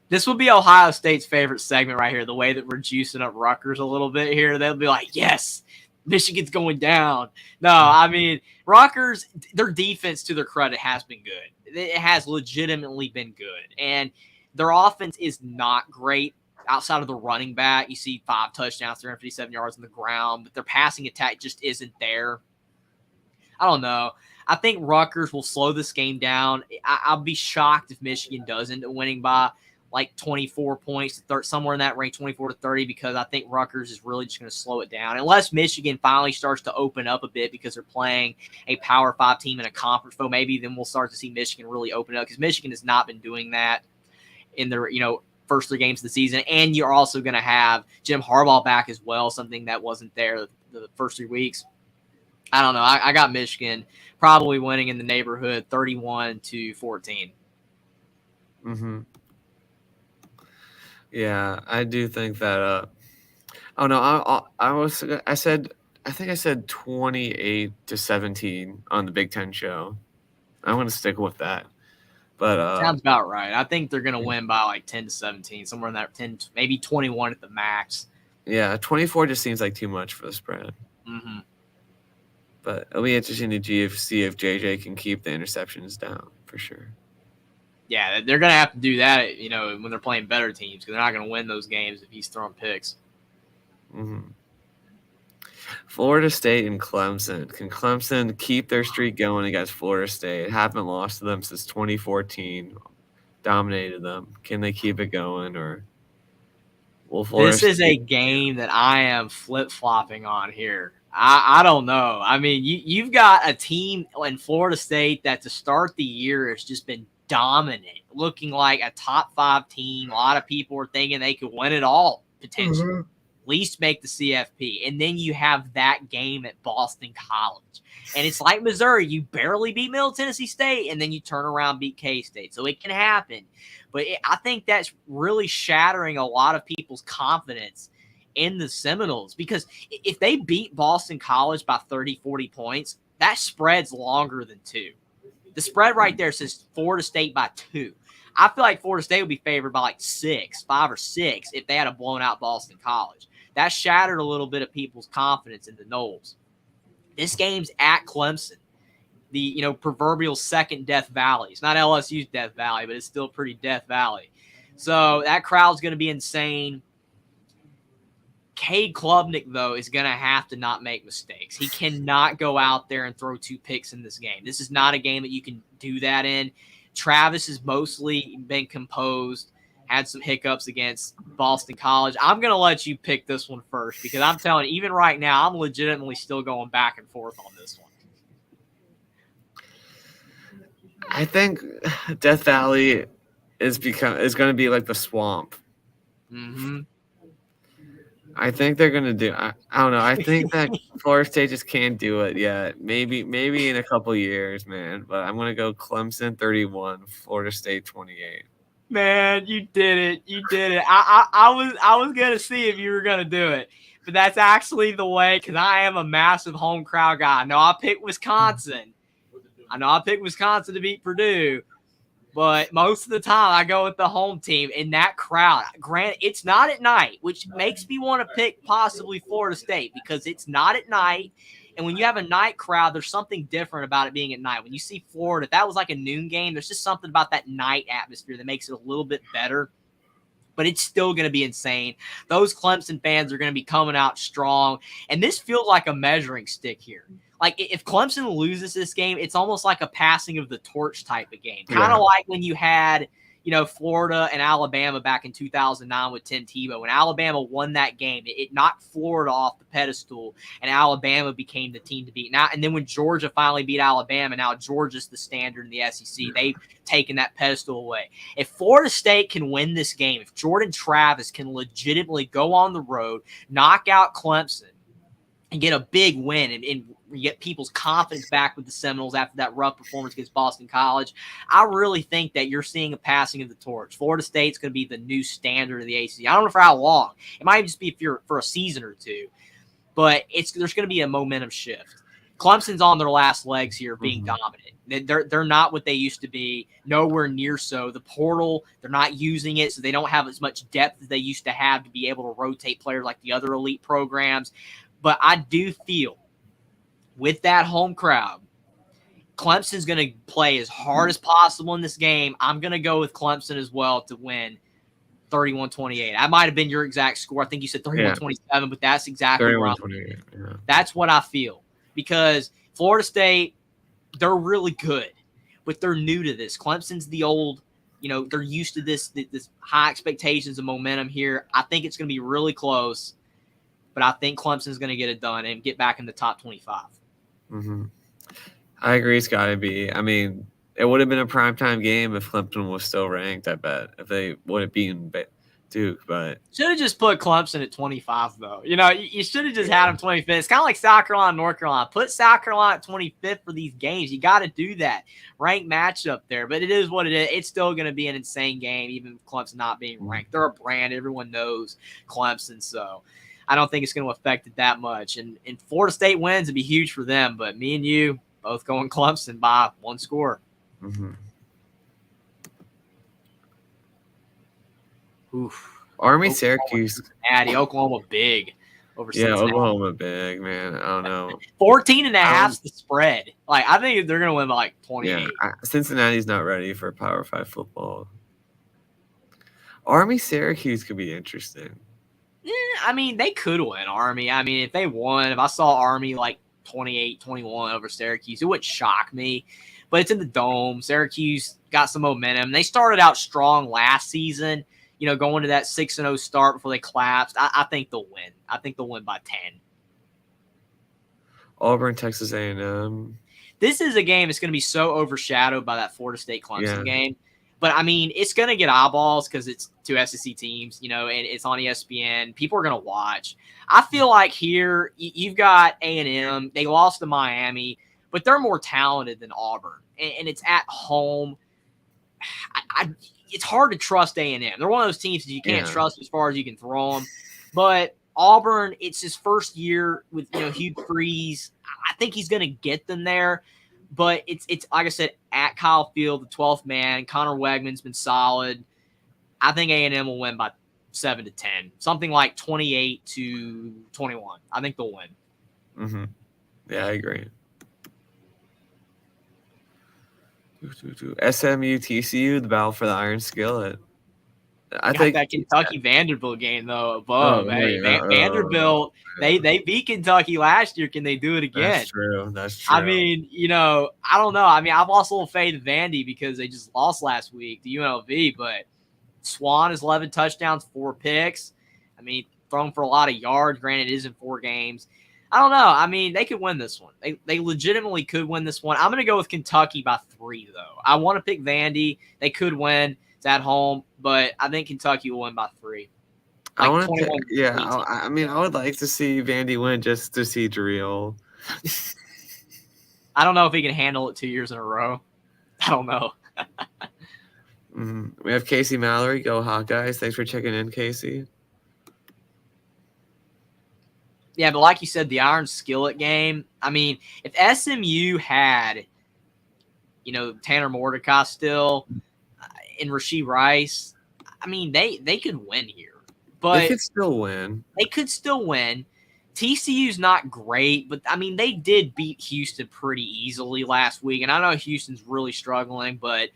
this will be Ohio State's favorite segment right here, the way that we're juicing up Rutgers a little bit here. They'll be like, yes, Michigan's going down. No, I mean, Rutgers, their defense, to their credit, has been good. It has legitimately been good. And their offense is not great outside of the running back. You see 5 touchdowns, 357 yards on the ground, but their passing attack just isn't there. I don't know. I think Rutgers will slow this game down. I'll be shocked if Michigan does end up winning by like 24 points, somewhere in that range, 24 to 30, because I think Rutgers is really just going to slow it down. Unless Michigan finally starts to open up a bit because they're playing a Power 5 team in a conference, so maybe then we'll start to see Michigan really open up, because Michigan has not been doing that in their, first 3 games of the season. And you're also going to have Jim Harbaugh back as well, something that wasn't there the first 3 weeks. I don't know. I got Michigan probably winning in the neighborhood 31-14. Mm-hmm. Yeah, I do think that. Oh no, I think I said 28-17 on the Big Ten show. I'm gonna stick with that. But sounds about right. I think they're gonna win by like 10-17, somewhere in that 10, maybe 21 at the max. Yeah, 24 just seems like too much for the spread. Mm-hmm. But it'll be interesting to see if JJ can keep the interceptions down for sure. Yeah, they're going to have to do that, when they're playing better teams, because they're not going to win those games if he's throwing picks. Mm-hmm. Florida State and Clemson. Can Clemson keep their streak going against Florida State? Haven't lost to them since 2014. Dominated them. Can they keep it going, or will Florida This is a game that I am flip-flopping on here. I don't know. I mean, you've got a team in Florida State that to start the year has just been dominant, looking like a top 5 team. A lot of people were thinking they could win it all, potentially. Mm-hmm. At least make the CFP. And then you have that game at Boston College. And it's like Missouri. You barely beat Middle Tennessee State, and then you turn around beat K-State. So it can happen. But I think that's really shattering a lot of people's confidence in the Seminoles, because if they beat Boston College by 30, 40 points, that spread's longer than 2. The spread right there says Florida State by 2. I feel like Florida State would be favored by like 5 or 6 if they had a blown out Boston College. That shattered a little bit of people's confidence in the Noles. This game's at Clemson, the proverbial second Death Valley. It's not LSU's Death Valley, but it's still pretty Death Valley. So that crowd's going to be insane. Cade Klubnik, though, is going to have to not make mistakes. He cannot go out there and throw 2 picks in this game. This is not a game that you can do that in. Travis has mostly been composed, had some hiccups against Boston College. I'm going to let you pick this one first, because I'm telling you, even right now, I'm legitimately still going back and forth on this one. I think Death Valley is going to be like the swamp. Mm-hmm. I think they're going to do. I don't know. I think that Florida State just can't do it yet. Maybe in a couple years, man. But I'm going to go Clemson 31, Florida State 28. Man, you did it. You did it. I was going to see if you were going to do it. But that's actually the way, because I am a massive home crowd guy. I know I picked Wisconsin. To beat Purdue. But most of the time, I go with the home team in that crowd. Granted, it's not at night, which makes me want to pick possibly Florida State, because it's not at night. And when you have a night crowd, there's something different about it being at night. When you see Florida, if that was like a noon game, there's just something about that night atmosphere that makes it a little bit better. But it's still going to be insane. Those Clemson fans are going to be coming out strong. And this feels like a measuring stick here. Like, if Clemson loses this game, it's almost like a passing of the torch type of game. Kind of like when you had, Florida and Alabama back in 2009 with Tim Tebow. When Alabama won that game, it knocked Florida off the pedestal, and Alabama became the team to beat. Now, and then when Georgia finally beat Alabama, now Georgia's the standard in the SEC. They've taken that pedestal away. If Florida State can win this game, if Jordan Travis can legitimately go on the road, knock out Clemson, and get a big win and get people's confidence back with the Seminoles after that rough performance against Boston College, I really think that you're seeing a passing of the torch. Florida State's going to be the new standard of the ACC. I don't know for how long. It might just be for a season or two, but there's going to be a momentum shift. Clemson's on their last legs here, being dominant. They're not what they used to be, nowhere near so. The portal, they're not using it, so they don't have as much depth as they used to have to be able to rotate players like the other elite programs. But I do feel with that home crowd, Clemson's going to play as hard as possible in this game. I'm going to go with Clemson as well to win 31-28. That might have been your exact score. I think you said 31-27, but that's exactly where I'm going. Yeah. That's what I feel. Because Florida State, they're really good, but they're new to this. Clemson's the old, they're used to this high expectations and momentum here. I think it's going to be really close, but I think Clemson's going to get it done and get back in the top 25. Mm-hmm. I agree. It's got to be. I mean, it would have been a primetime game if Clemson was still ranked, I bet, if they would have beaten Duke, but should have just put Clemson at 25, though. You should have just had them 25th. It's kind of like South Carolina, North Carolina. Put South Carolina at 25th for these games. You got to do that. Ranked matchup there, but it is what it is. It's still going to be an insane game, even with Clemson not being ranked. They're a brand. Everyone knows Clemson, so I don't think it's going to affect it that much. And Florida State wins, it'd be huge for them, but me and you both going Clemson by one score. Mm-hmm. Oof. Army, Syracuse. Cincinnati, Oklahoma big over Cincinnati. Yeah, Oklahoma big, man. I don't know. 14.5's the spread. Like, I think they're going to win by 28. Yeah, Cincinnati's not ready for Power 5 football. Army, Syracuse could be interesting. Yeah, I mean, they could win, Army. I mean, if they won, if I saw Army 28-21 over Syracuse, it wouldn't shock me. But it's in the Dome. Syracuse got some momentum. They started out strong last season, going to that 6-0 start before they collapsed. I think they'll win. I think they'll win by 10. Auburn, Texas A&M. This is a game that's going to be so overshadowed by that Florida State Clemson game. But, I mean, it's going to get eyeballs because it's two SEC teams, and it's on ESPN. People are going to watch. I feel like here you've got A&M. They lost to Miami, but they're more talented than Auburn. And it's at home. It's hard to trust A&M. They're one of those teams that you can't trust as far as you can throw them. But Auburn, it's his first year with Hugh Freeze. I think he's going to get them there. But it's like I said, at Kyle Field, the 12th man. Connor Wegman's been solid. I think A&M will win by 7-10, something like 28-21. I think they'll win. Mm-hmm. Yeah, I agree. SMU, TCU, the battle for the Iron Skillet. I think that Kentucky Vanderbilt game though above. Vanderbilt, they beat Kentucky last year. Can they do it again? That's true. I mean, I don't know. I mean, I've lost a little faith in Vandy because they just lost last week to UNLV. But Swan has 11 touchdowns, 4 picks. I mean, thrown for a lot of yards. Granted, it is in 4 games. I don't know. I mean, they could win this one. They legitimately could win this one. I'm going to go with Kentucky by 3, though. I want to pick Vandy. They could win. It's at home, but I think Kentucky will win by 3. I want to. I mean, I would like to see Vandy win just to see Drill. I don't know if he can handle it 2 years in a row. I don't know. We have Casey Mallory. Go Hawkeyes. Thanks for checking in, Casey. Yeah, but like you said, the Iron Skillet game. I mean, if SMU had, Tanner Mordecai still and Rashee Rice, I mean, they could win here. But they could still win. TCU's not great, but, I mean, they did beat Houston pretty easily last week. And I know Houston's really struggling, and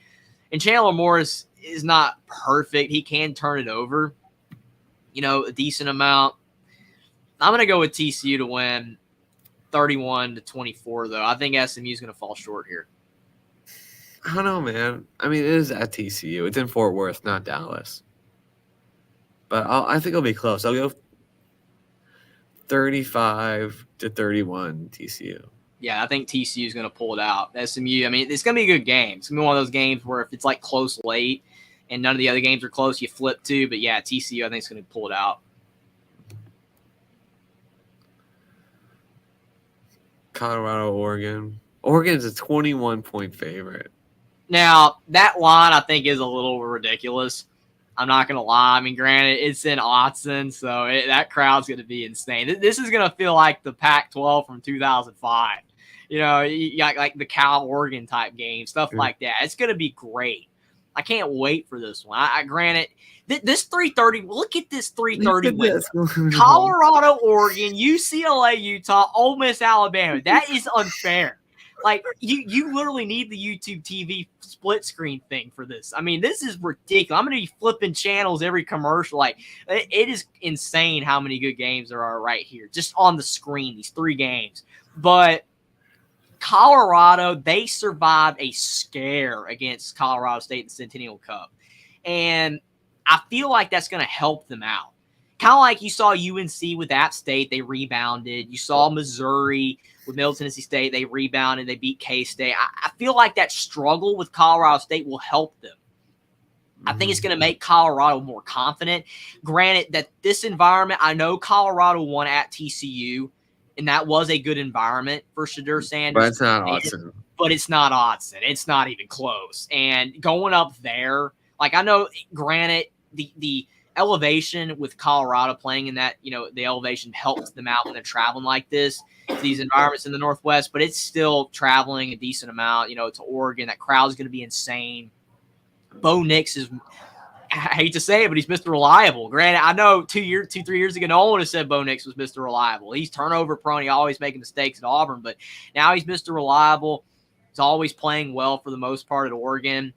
Chandler Morris is not perfect. He can turn it over, a decent amount. I'm going to go with TCU to win 31-24, though. I think SMU is going to fall short here. I don't know, man. I mean, it is at TCU. It's in Fort Worth, not Dallas. But I think it'll be close. I'll go 35-31 TCU. Yeah, I think TCU is going to pull it out. SMU, I mean, it's going to be a good game. It's going to be one of those games where if it's close late and none of the other games are close, you flip to. But, yeah, TCU, I think, is going to pull it out. Colorado, Oregon. Oregon's a 21-point favorite. Now, that line I think is a little ridiculous. I'm not going to lie. I mean, granted, it's in Autzen, so that crowd's going to be insane. This is going to feel like the Pac-12 from 2005. You got like the Cal Oregon type game, stuff like that. It's going to be great. I can't wait for this one. Granted, this 3:30. Look at this 3:30 window. Colorado, Oregon, UCLA, Utah, Ole Miss, Alabama. That is unfair. Like you literally need the YouTube TV split screen thing for this. I mean, this is ridiculous. I'm going to be flipping channels every commercial. Like it is insane how many good games there are right here, just on the screen. These 3 games, but Colorado, they survived a scare against Colorado State in the Centennial Cup. And I feel like that's going to help them out. Kind of like you saw UNC with App State, they rebounded. You saw Missouri with Middle Tennessee State, they rebounded, they beat K-State. I feel like that struggle with Colorado State will help them. I think it's going to make Colorado more confident. Granted that this environment, I know Colorado won at TCU, and that was a good environment for Shedeur Sanders. But it's not Autzen. But it's not Autzen. It's not even close. And going up there, like I know, granted, the elevation with Colorado playing in that, the elevation helps them out when they're traveling like this, these environments in the Northwest, but it's still traveling a decent amount, to Oregon. That crowd's going to be insane. Bo Nix is, I hate to say it, but he's Mr. Reliable. Granted, I know 3 years ago, no one would have said Bo Nix was Mr. Reliable. He's turnover prone. He always making mistakes at Auburn, but now he's Mr. Reliable. He's always playing well for the most part at Oregon.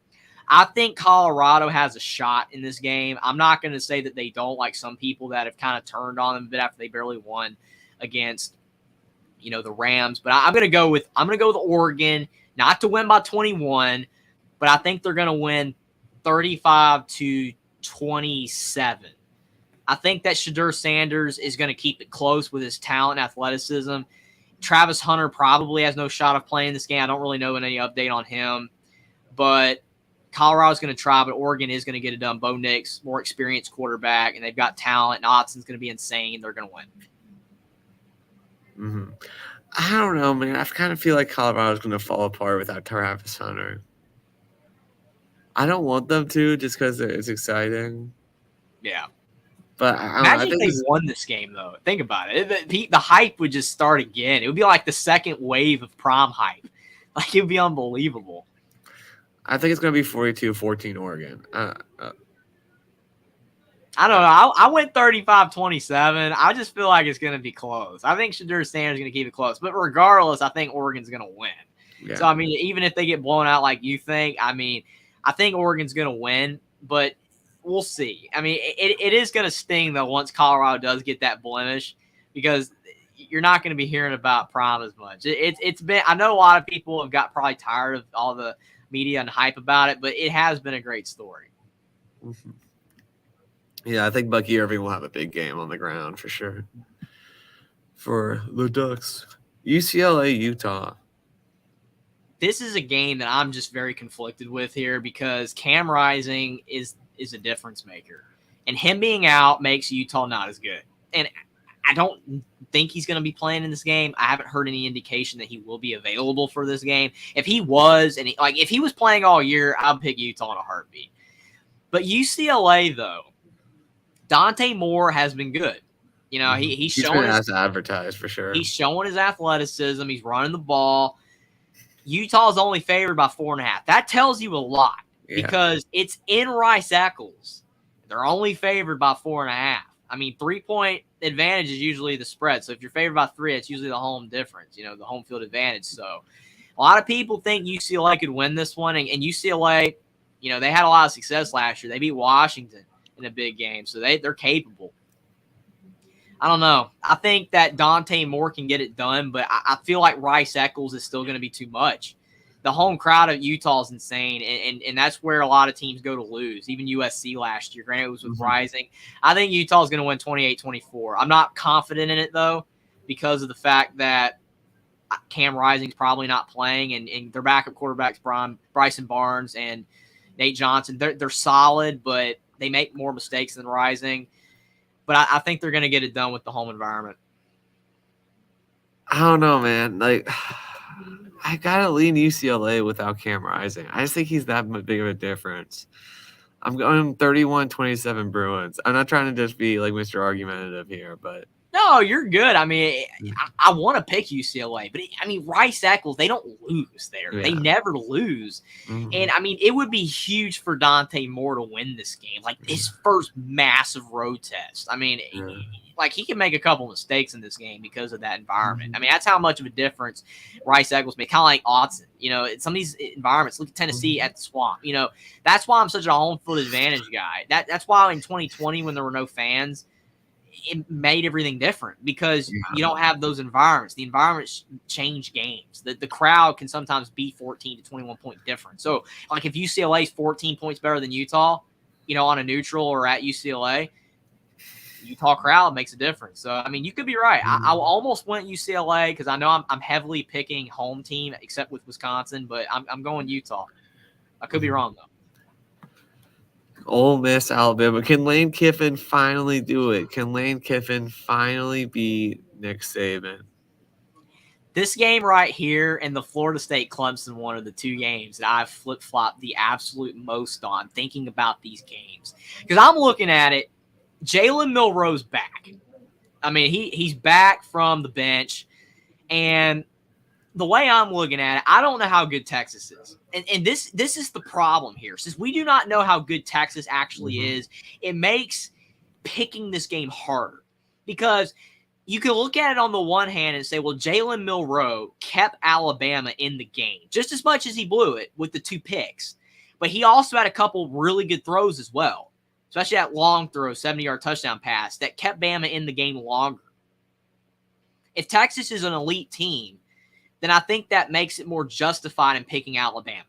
I think Colorado has a shot in this game. I'm not going to say that they don't, like some people that have kind of turned on them a bit after they barely won against, the Rams. But I'm going to go with Oregon, not to win by 21, but I think they're going to win 35-27. I think that Shedeur Sanders is going to keep it close with his talent and athleticism. Travis Hunter probably has no shot of playing this game. I don't really know any update on him. But Colorado's going to try, but Oregon is going to get it done. Bo Nix, more experienced quarterback, and they've got talent. And Autzen's going to be insane. They're going to win. Mm-hmm. I don't know, man. I kind of feel like Colorado's going to fall apart without Travis Hunter. I don't want them to, just because it's exciting. Yeah. But imagine if they won this game, though. Think about it. The hype would just start again. It would be like the second wave of prom hype. Like, it would be unbelievable. I think it's going to be 42-14 Oregon. I don't know. I went 35-27. I just feel like it's going to be close. I think Shedeur Sanders is going to keep it close. But regardless, I think Oregon's going to win. Yeah. So, I mean, even if they get blown out like you think, I think Oregon's going to win. But we'll see. I mean, it is going to sting, though, once Colorado does get that blemish, because you're not going to be hearing about prom as much. It's been – I know a lot of people have got probably tired of all the media and hype about it, but it has been a great story. Mm-hmm. Yeah, I think Bucky Irving will have a big game on the ground for sure. For the Ducks. UCLA, Utah. This is a game that I'm just very conflicted with here, because Cam Rising is a difference maker. And him being out makes Utah not as good. And I don't think he's going to be playing in this game. I haven't heard any indication that he will be available for this game. If he was, and if he was playing all year, I'd pick Utah in a heartbeat. But UCLA, though, Dante Moore has been good. He's showing as advertised for sure. He's showing his athleticism. He's running the ball. Utah's only favored by 4.5. That tells you a lot, because it's in Rice-Eccles. They're only favored by 4.5. 3-point advantage is usually the spread. So if you're favored by 3, it's usually the home difference, the home field advantage. So a lot of people think UCLA could win this one. And UCLA, they had a lot of success last year. They beat Washington in a big game. So they're capable. I don't know. I think that Dante Moore can get it done, but I feel like Rice-Eccles is still going to be too much. The home crowd of Utah is insane, and that's where a lot of teams go to lose. Even USC last year, granted it was with Rising. I think Utah is going to win 28-24. I'm not confident in it, though, because of the fact that Cam Rising's probably not playing, and their backup quarterbacks, Bryson Barnes and Nate Johnson, they're solid, but they make more mistakes than Rising. But I think they're going to get it done with the home environment. I don't know, man. Like, I gotta lean UCLA without Cam Rising. I just think he's that big of a difference. I'm going 31-27 Bruins. I'm not trying to just be like Mr. Argumentative here, but No, you're good. I mean, I want to pick UCLA, but I mean, Rice Eccles, they don't lose there. They yeah. never lose. And I mean, it would be huge for Dante Moore to win this game, like his first massive road test. I mean, like he can make a couple mistakes in this game because of that environment. I mean, that's how much of a difference Rice Eccles made. Kind of like Autzen, you know, some of these environments. Look at Tennessee at the Swamp. You know, that's why I'm such a home field advantage guy. That's why in 2020 when there were no fans, it made everything different because you don't have those environments. The environments change games. The crowd can sometimes be 14 to 21 point difference. So, like if UCLA is 14 points better than Utah, you know, on a neutral or at UCLA, Utah crowd makes a difference. So, I mean, you could be right. I almost went UCLA because I know I'm heavily picking home team, except with Wisconsin, but I'm going Utah. I could be wrong, though. Ole Miss, Alabama. Can Lane Kiffin finally do it? Can Lane Kiffin finally beat Nick Saban? This game right here and the Florida State Clemson one are the two games that I've flip-flopped the absolute most on thinking about these games. Because I'm looking at it, Jalen Milroe's back. I mean, he's back from the bench. And the way I'm looking at it, I don't know how good Texas is. And this is the problem here. Since we do not know how good Texas actually is, it makes picking this game harder. Because you can look at it on the one hand and say, well, Jalen Milroe kept Alabama in the game just as much as he blew it with the 2 picks. But he also had a couple really good throws as well, especially that long throw, 70-yard touchdown pass that kept Bama in the game longer. If Texas is an elite team, then I think that makes it more justified in picking Alabama.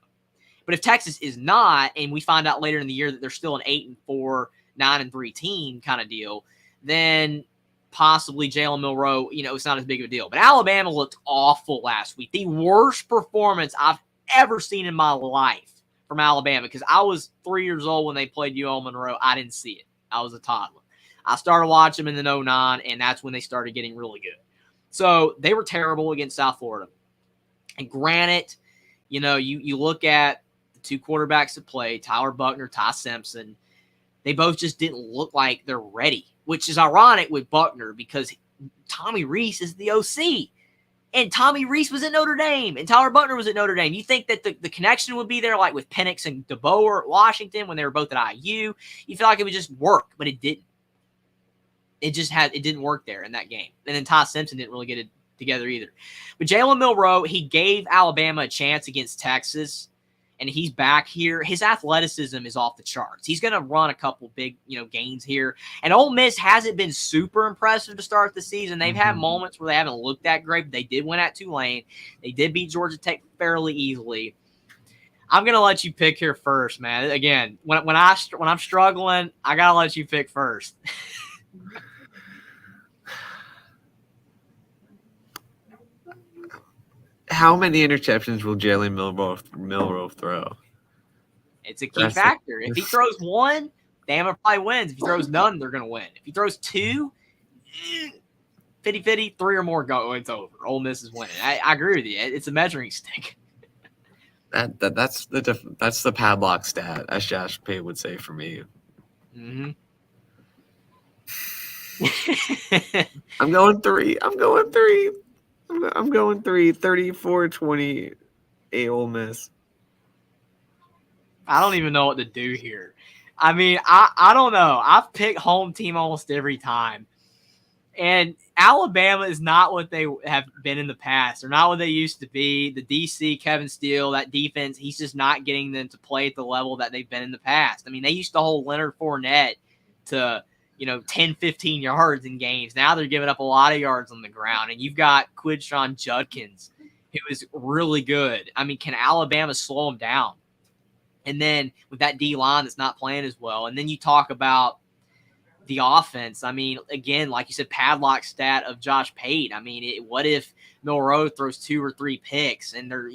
But if Texas is not, and we find out later in the year that they're still an 8-4, 9-3 team kind of deal, then possibly Jalen Milroe, you know, it's not as big of a deal. But Alabama looked awful last week. The worst performance I've ever seen in my life from Alabama, because I was 3 years old when they played UL Monroe. I didn't see it. I was a toddler. I started watching them in the 09, and that's when they started getting really good. So they were terrible against South Florida. And granted, you know, you look at the 2 quarterbacks that played, Tyler Buckner, Ty Simpson, they both just didn't look like they're ready, which is ironic with Buckner because Tommy Rees is the OC. And Tommy Rees was at Notre Dame, and Tyler Buckner was at Notre Dame. You think that the connection would be there, like with Penix and DeBoer at Washington when they were both at IU. You feel like it would just work, but it didn't. It didn't work there in that game. And then Ty Simpson didn't really get it together either. But Jalen Milroe, he gave Alabama a chance against Texas, and he's back here. His athleticism is off the charts. He's going to run a couple big, you know, gains here. And Ole Miss hasn't been super impressive to start the season. They've had moments where they haven't looked that great, but they did win at Tulane. They did beat Georgia Tech fairly easily. I'm going to let you pick here first, man. Again, when I'm struggling, I got to let you pick first. How many interceptions will Jalen Milroe throw? It's a key factor. If he throws 1, Bama probably wins. If he throws none, they're going to win. If he throws 2, 50-50, 3 or more go, it's over. Ole Miss is winning. I agree with you. It's a measuring stick. That's the padlock stat, as Josh Pate would say for me. Mm-hmm. I'm going 3. 34-28 Ole Miss. I don't even know what to do here. I mean, I don't know. I've picked home team almost every time. And Alabama is not what they have been in the past. They're not what they used to be. The DC, Kevin Steele, that defense, he's just not getting them to play at the level that they've been in the past. I mean, they used to hold Leonard Fournette to, 10, 15 yards in games. Now they're giving up a lot of yards on the ground. And you've got Quinshon Judkins, who is really good. I mean, can Alabama slow them down? And then with that D-line that's not playing as well. And then you talk about the offense. I mean, again, like you said, padlock stat of Josh Pate. I mean, what if Milroe throws 2 or 3 picks and they're,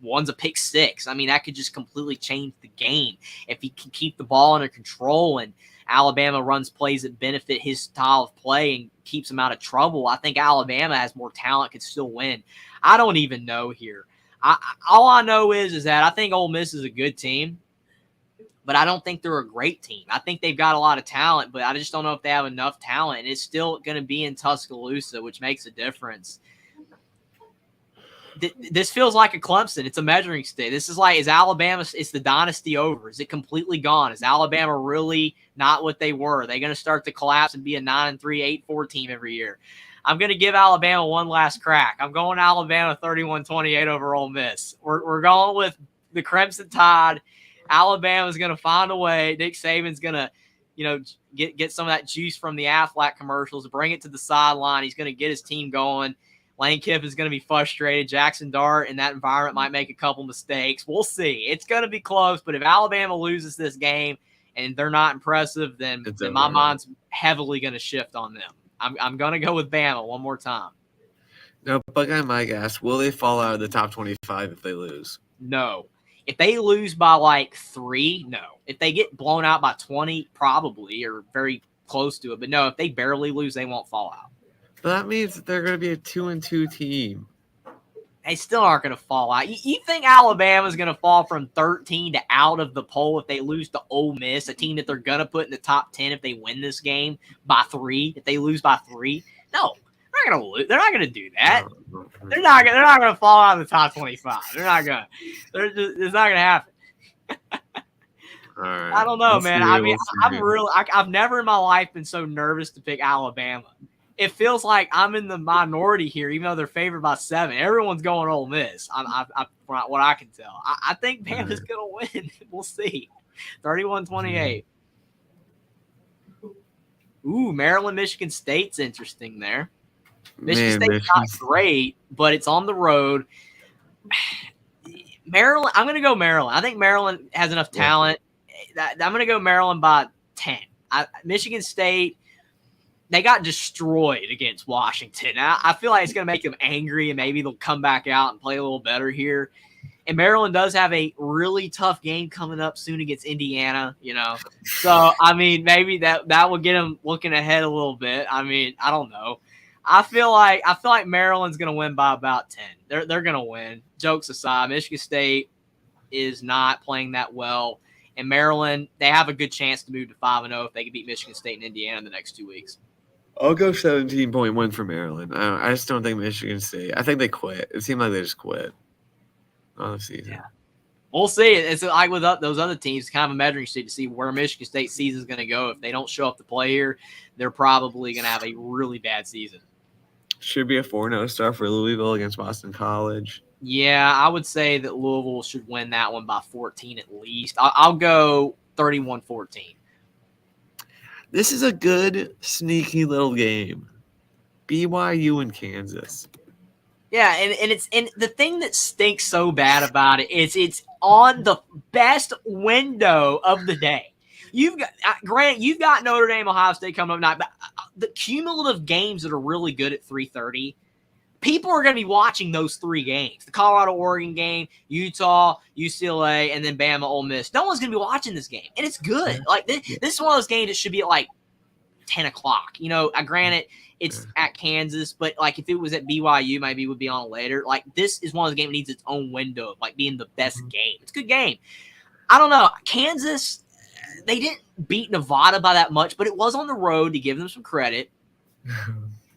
one's a pick 6? I mean, that could just completely change the game if he can keep the ball under control. And Alabama runs plays that benefit his style of play and keeps him out of trouble, I think Alabama has more talent, could still win. I don't even know here. All I know is that I think Ole Miss is a good team, but I don't think they're a great team. I think they've got a lot of talent, but I just don't know if they have enough talent. And it's still going to be in Tuscaloosa, which makes a difference. This feels like a Clemson. It's a measuring stick. This is like, is Alabama, is the dynasty over? Is it completely gone? Is Alabama really not what they were? Are they going to start to collapse and be a 9-3, 8-4 team every year? I'm going to give Alabama one last crack. I'm going Alabama 31-28 over Ole Miss. We're going with the Crimson Tide. Alabama's going to find a way. Nick Saban's going to, get some of that juice from the Aflac commercials, bring it to the sideline. He's going to get his team going. Lane Kiffin's going to be frustrated. Jackson Dart in that environment might make a couple mistakes. We'll see. It's going to be close, but if Alabama loses this game and they're not impressive, then my mind's heavily going to shift on them. I'm going to go with Bama one more time. Now, Buckeye Mike asked, will they fall out of the top 25 if they lose? No. If they lose by like 3, no. If they get blown out by 20, probably, or very close to it. But no, if they barely lose, they won't fall out. But that means that they're going to be a 2-2 team. They still aren't going to fall out. You think Alabama's going to fall from 13 to out of the poll if they lose to Ole Miss, a team that they're going to put in the top 10 if they win this game by 3, if they lose by 3? No, they're not going to lose. They're not going to do that. They're not going to fall out of the top 25. They're not going to. It's not going to happen. All right. I don't know, man. I mean, I've never in my life been so nervous to pick Alabama. It feels like I'm in the minority here, even though they're favored by 7. Everyone's going Ole Miss. From what I can tell, I think Bama's going to win. We'll see. 31-28. Ooh, Maryland, Michigan State's interesting there. Michigan State's not great, but it's on the road. Maryland, I'm going to go Maryland. I think Maryland has enough talent. I'm going to go Maryland by 10. Michigan State, they got destroyed against Washington. I feel like it's going to make them angry, and maybe they'll come back out and play a little better here. And Maryland does have a really tough game coming up soon against Indiana, So, I mean, maybe that will get them looking ahead a little bit. I mean, I don't know. I feel like Maryland's going to win by about 10. They're going to win. Jokes aside, Michigan State is not playing that well. And Maryland, they have a good chance to move to 5-0 if they can beat Michigan State and Indiana in the next 2 weeks. I'll go 17.1 for Maryland. I just don't think Michigan State. I think they quit. It seemed like they just quit on the season. Yeah. We'll see. It's like with those other teams, kind of a measuring stick to see where Michigan State season is going to go. If they don't show up to play here, they're probably going to have a really bad season. Should be a 4-0 start for Louisville against Boston College. Yeah, I would say that Louisville should win that one by 14 at least. I'll go 31-14. This is a good, sneaky little game. BYU and Kansas. Yeah, and the thing that stinks so bad about it is it's on the best window of the day. You've got Notre Dame, Ohio State coming up tonight, but the cumulative games that are really good at 3:30, people are going to be watching those 3 games: the Colorado-Oregon game, Utah, UCLA, and then Bama, Ole Miss. No one's going to be watching this game, and it's good. Like this is one of those games that should be at like 10 o'clock. Granted, it's at Kansas, but like if it was at BYU, maybe it would be on later. Like this is one of those games that needs its own window of like being the best game. It's a good game. I don't know. Kansas, they didn't beat Nevada by that much, but it was on the road, to give them some credit.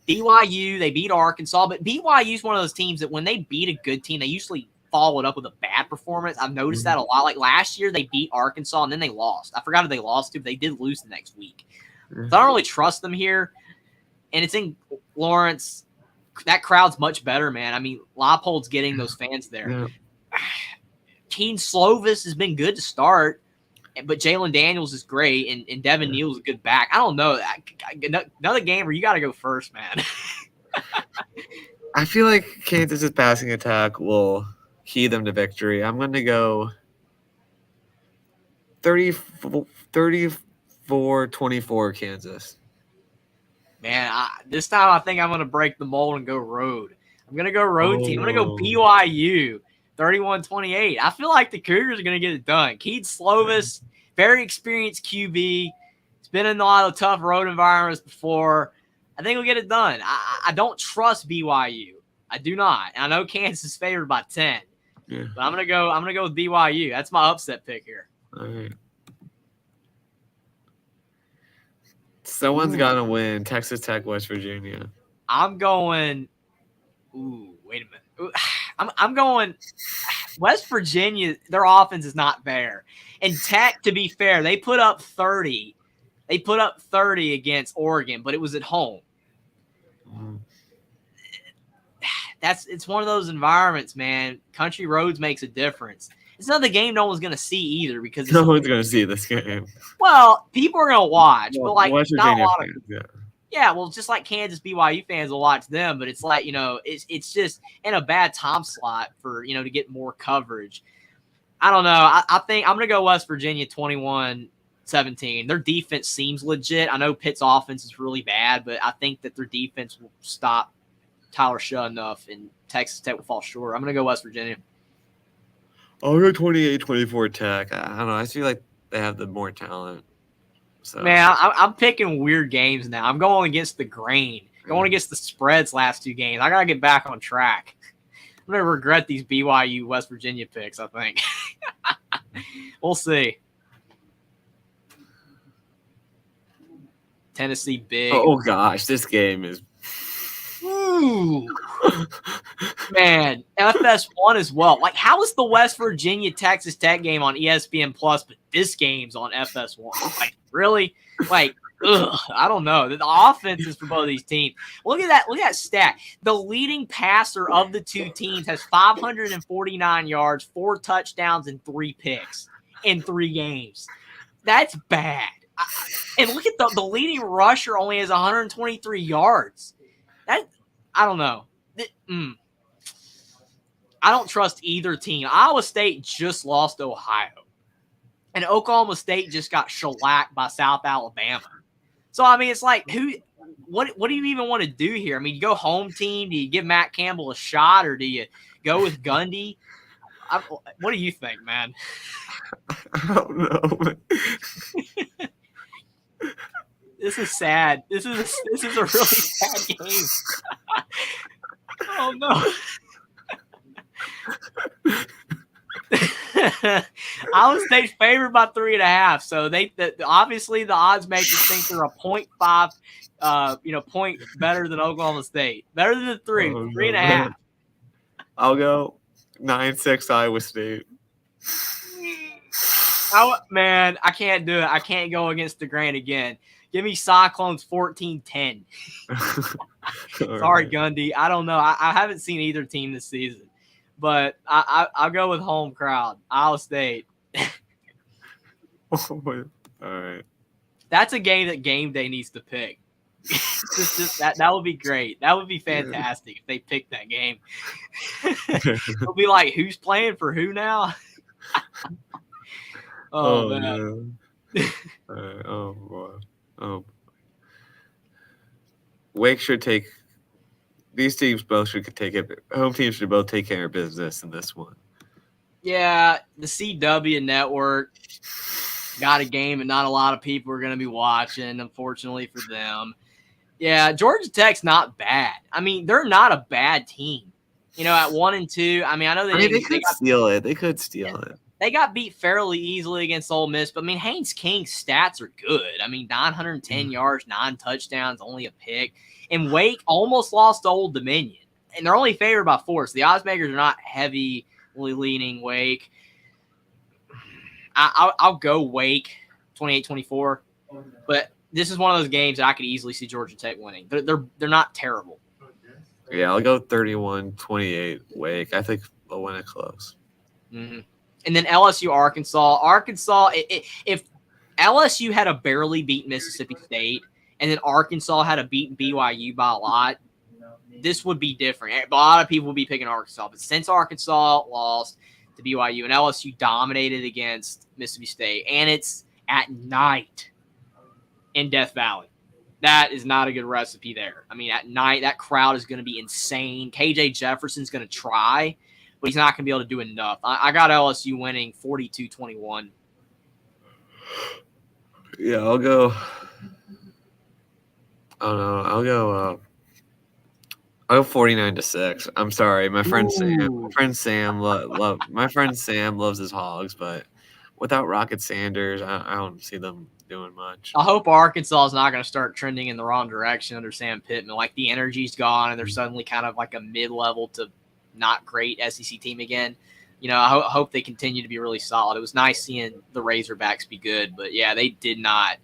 BYU, they beat Arkansas, but BYU is one of those teams that when they beat a good team, they usually follow it up with a bad performance. I've noticed that a lot. Like last year, they beat Arkansas and then they lost. I forgot who they lost to, but they did lose the next week. So I don't really trust them here. And it's in Lawrence. That crowd's much better, man. I mean, Leipold's getting those fans there. Yeah. Keen Slovis has been good to start, but Jalen Daniels is great, and Devin Neal's a good back. I don't know. Another game where you got to go first, man. I feel like Kansas's passing attack will key them to victory. I'm going to go 34-24 Kansas. Man, this time I think I'm going to break the mold and go road. I'm going to go road team. I'm going to go BYU 31-28. I feel like the Cougars are going to get it done. Keith Slovis, very experienced QB. He's It's been in a lot of tough road environments before. I think we'll get it done. I don't trust BYU. I do not. And I know Kansas is favored by 10. Yeah. But I'm gonna go with BYU. That's my upset pick here. All right. Someone's got to win. Texas Tech, West Virginia. I'm going. Ooh, wait a minute. I'm going. West Virginia, their offense is not there. And Tech, to be fair, they put up 30. They put up 30 against Oregon, but it was at home. It's one of those environments, man. Country roads makes a difference. It's not the game no one's going to see either because no one's going to see this game. Well, people are going to watch, but like West not Virginia a lot fans, of yeah, well, just like Kansas BYU fans will watch them, but it's like, it's just in a bad time slot for, to get more coverage. I don't know. I think I'm going to go West Virginia 21-17. Their defense seems legit. I know Pitt's offense is really bad, but I think that their defense will stop Tyler Shaw enough, and Texas Tech will fall short. I'm going to go West Virginia. I'll go 28-24 Tech. I don't know. I feel like they have the more talent. So. Man, I'm picking weird games now. I'm going against the grain. Going against the spreads last two games. I got to get back on track. I'm going to regret these BYU West Virginia picks, I think. We'll see. Tennessee big. Oh, gosh. This game is... Ooh. Man, FS1 as well. Like, how is the West Virginia Texas Tech game on ESPN Plus, but this game's on FS1? Like, really? Like, I don't know. The offenses for both of these teams. Look at that. Look at that stat. The leading passer of the two teams has 549 yards, 4 touchdowns, and 3 picks in 3 games. That's bad. And look at the leading rusher only has 123 yards. I don't know. I don't trust either team. Iowa State just lost to Ohio. And Oklahoma State just got shellacked by South Alabama. So, I mean, it's like, what do you even want to do here? I mean, you go home team? Do you give Matt Campbell a shot, or do you go with Gundy? What do you think, man? I don't know. This is sad. This is a really sad game. Oh no. Iowa State's favored by 3.5. So obviously the odds makers think they're a 0.5 point better than Oklahoma State. Better than the 3. 3.5. I'll go 9-6 Iowa State. Man, I can't do it. I can't go against the grain again. Give me Cyclones 14-10. Sorry, right. Gundy. I don't know. I haven't seen either team this season. But I'll go with home crowd. Iowa State. All right. That's a game that Game Day needs to pick. That would be great. That would be fantastic if they picked that game. It'll be like, who's playing for who now? Oh, man. Oh, boy. Oh, Wake should take – these teams both should take it. Home teams should both take care of business in this one. Yeah, the CW network got a game and not a lot of people are going to be watching, unfortunately for them. Yeah, Georgia Tech's not bad. I mean, they're not a bad team. At 1-2, I mean, I know they could steal it. They could steal it. They got beat fairly easily against Ole Miss, but I mean, Haynes King's stats are good. I mean, 910 yards, 9 touchdowns, only a pick. And Wake almost lost to Old Dominion, and they're only favored by 4. So the odds makers are not heavily leaning Wake. I'll go Wake 28-24, but this is one of those games that I could easily see Georgia Tech winning. They're not terrible. Yeah, I'll go 31-28 Wake. I think they'll win it close. Mm-hmm. And then LSU, Arkansas, if LSU had a barely beat Mississippi State and then Arkansas had a beat BYU by a lot, this would be different. A lot of people would be picking Arkansas. But since Arkansas lost to BYU and LSU dominated against Mississippi State, and it's at night in Death Valley, that is not a good recipe there. I mean, at night, that crowd is going to be insane. KJ Jefferson's going to try, but he's not going to be able to do enough. I got LSU winning 42-21. Yeah, I'll go Oh no, I'll go 49-6. I'm sorry, my friend Sam. Ooh. My friend Sam loves his Hogs, but without Rocket Sanders, I don't see them doing much. I hope Arkansas is not going to start trending in the wrong direction under Sam Pittman. Like the energy's gone, and they're suddenly kind of like a mid-level to not great SEC team again. I hope they continue to be really solid. It was nice seeing the Razorbacks be good, but yeah, they did not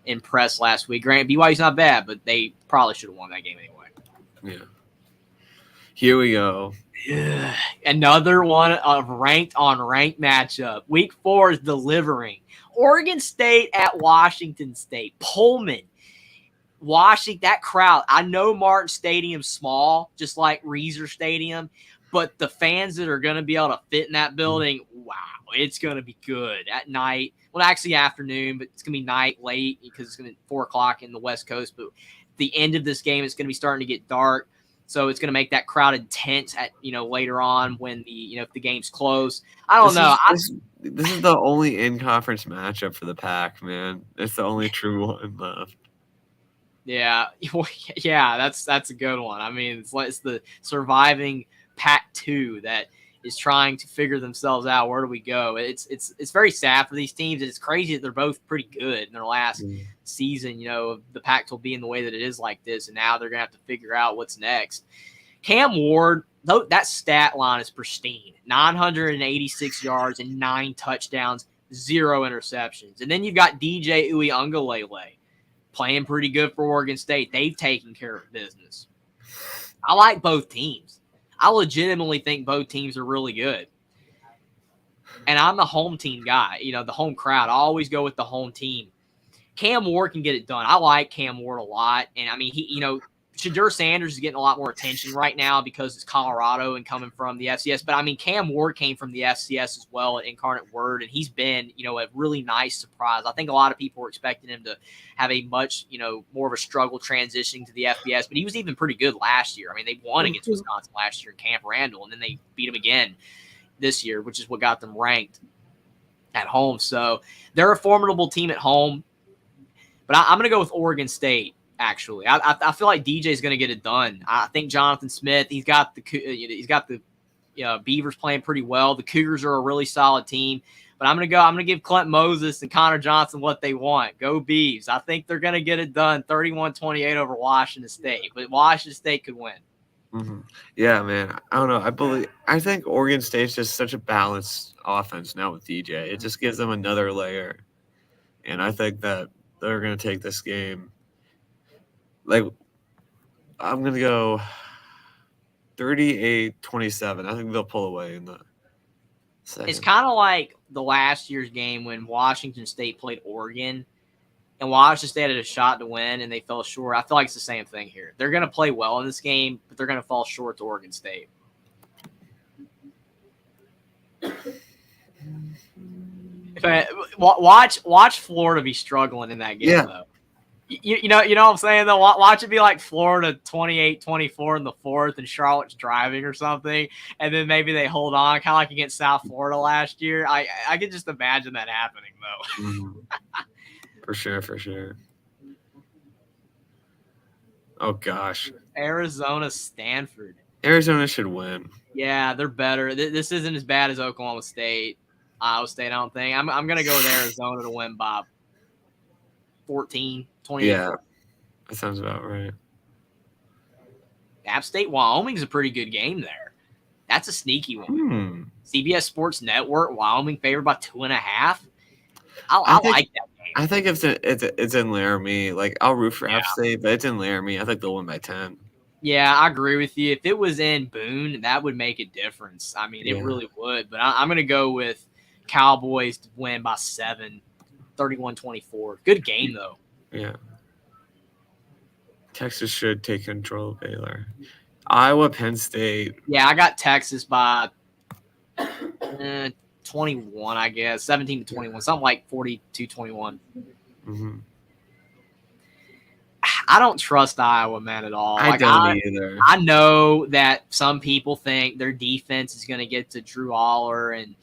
impress last week. Granted, BYU's not bad, but they probably should have won that game anyway. Yeah. Here we go. Another one of ranked on ranked matchup. Week 4 is delivering. Oregon State at Washington State. Pullman. Washington, that crowd. I know Martin Stadium's small, just like Reeser Stadium, but the fans that are going to be able to fit in that building, wow, it's going to be good at night. Well, actually afternoon, but it's going to be night late because it's going to be 4 o'clock in the West Coast. But the end of this game, it's going to be starting to get dark. So it's going to make that crowd intense at later on when if the game's close. I don't know. This is the only in-conference matchup for the Pack, man. It's the only true one left. Yeah, that's a good one. I mean, it's the surviving Pac-2 that is trying to figure themselves out. Where do we go? It's very sad for these teams. It's crazy that they're both pretty good in their last season. The Pac-12 being the way that it is like this, and now they're gonna have to figure out what's next. Cam Ward, that stat line is pristine: 986 yards and 9 touchdowns, 0 interceptions. And then you've got DJ Uiagalelei playing pretty good for Oregon State. They've taken care of business. I like both teams. I legitimately think both teams are really good. And I'm the home team guy, the home crowd. I always go with the home team. Cam Ward can get it done. I like Cam Ward a lot. And, I mean, Shadur Sanders is getting a lot more attention right now because it's Colorado and coming from the FCS. But, I mean, Cam Ward came from the FCS as well at Incarnate Word, and he's been, a really nice surprise. I think a lot of people were expecting him to have a much, more of a struggle transitioning to the FBS, but he was even pretty good last year. I mean, they won against Wisconsin last year in Camp Randall, and then they beat him again this year, which is what got them ranked at home. So they're a formidable team at home, but I'm going to go with Oregon State. Actually, I feel like DJ is going to get it done. I think Jonathan Smith, he's got the Beavers playing pretty well. The Cougars are a really solid team, but I'm going to give Clint Moses and Connor Johnson what they want. Go Beavs. I think they're going to get it done 31-28 over Washington State, but Washington State could win. Mm-hmm. Yeah, man. I don't know. I think Oregon State's just such a balanced offense now with DJ. It just gives them another layer, and I think that they're going to take this game. Like, I'm going to go 38-27. I think they'll pull away in the second. It's kind of like the last year's game when Washington State played Oregon, and Washington State had a shot to win, and they fell short. I feel like it's the same thing here. They're going to play well in this game, but they're going to fall short to Oregon State. Watch Florida be struggling in that game, though. You know what I'm saying, though? Watch it be like Florida 28-24 in the fourth and Charlotte's driving or something, and then maybe they hold on, kind of like against South Florida last year. I can just imagine that happening, though. Mm-hmm. For sure. Oh, gosh. Arizona, Stanford. Arizona should win. Yeah, they're better. This isn't as bad as Oklahoma State. Iowa State, I don't think. I'm going to go with Arizona to win by 14, 20. Yeah, that sounds about right. App State, Wyoming's a pretty good game there. That's a sneaky one. CBS Sports Network, Wyoming favored by 2.5. I like that game. I think it's in Laramie. Like, I'll root for App State, but it's in Laramie. I think they'll win by 10. Yeah, I agree with you. If it was in Boone, that would make a difference. I mean, it really would. But I'm going to go with Cowboys to win by 7, 31-24. Good game, though. Yeah. Texas should take control of Baylor. Iowa, Penn State. Yeah, I got Texas by 21, I guess. 17-21. Something like 42-21. Mm-hmm. I don't trust Iowa, man, at all. I don't either. I know that some people think their defense is going to get to Drew Aller and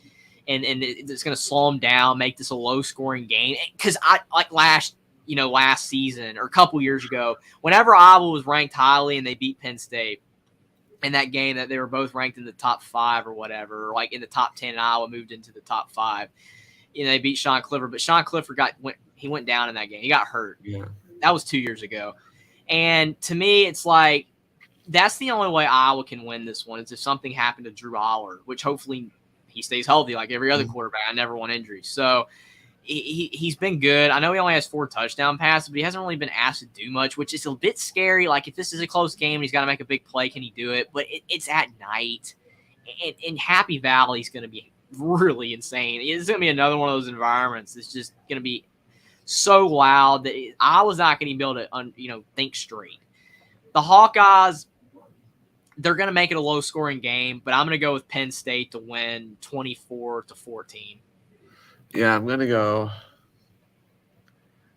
it's going to slow them down, make this a low-scoring game. Because last season or a couple years ago, whenever Iowa was ranked highly and they beat Penn State in that game, that they were both ranked in the top 5 or whatever, like in the top 10, and Iowa moved into the top 5. They beat Sean Clifford, but Sean Clifford went down in that game. He got hurt. Yeah. That was 2 years ago. And to me, it's like that's the only way Iowa can win this one is if something happened to Drew Aller, which hopefully he stays healthy like every other quarterback. I never want injuries. So he's been good. I know he only has 4 touchdown passes, but he hasn't really been asked to do much, which is a bit scary. Like if this is a close game and he's got to make a big play, can he do it? But it's at night. And Happy Valley is going to be really insane. It's going to be another one of those environments. It's just going to be so loud that I was not going to be able to, think straight. The Hawkeyes, they're going to make it a low-scoring game, but I'm going to go with Penn State to win 24-14. Yeah, I'm going to go.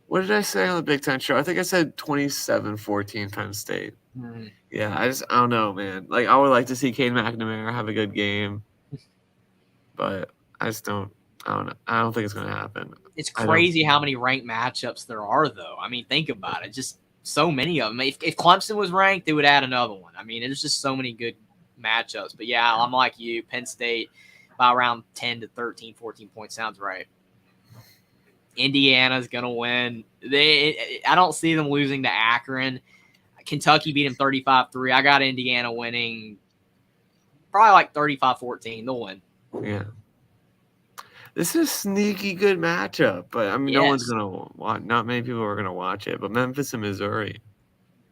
What did I say on the Big Ten show? I think I said 27-14 Penn State. Mm-hmm. Yeah, I don't know, man. Like, I would like to see Cade McNamara have a good game, but I don't know. I don't think it's going to happen. It's crazy how many ranked matchups there are, though. I mean, think about it. Just so many of them. If Clemson was ranked, they would add another one. I mean, there's just so many good matchups. But, yeah, I'm like you. Penn State by around 10 to 13, 14 points sounds right. Indiana's going to win. I don't see them losing to Akron. Kentucky beat them 35-3. I got Indiana winning probably like 35-14. They'll win. Yeah. This is a sneaky good matchup, but I mean, no one's going to watch. Not many people are going to watch it, but Memphis and Missouri.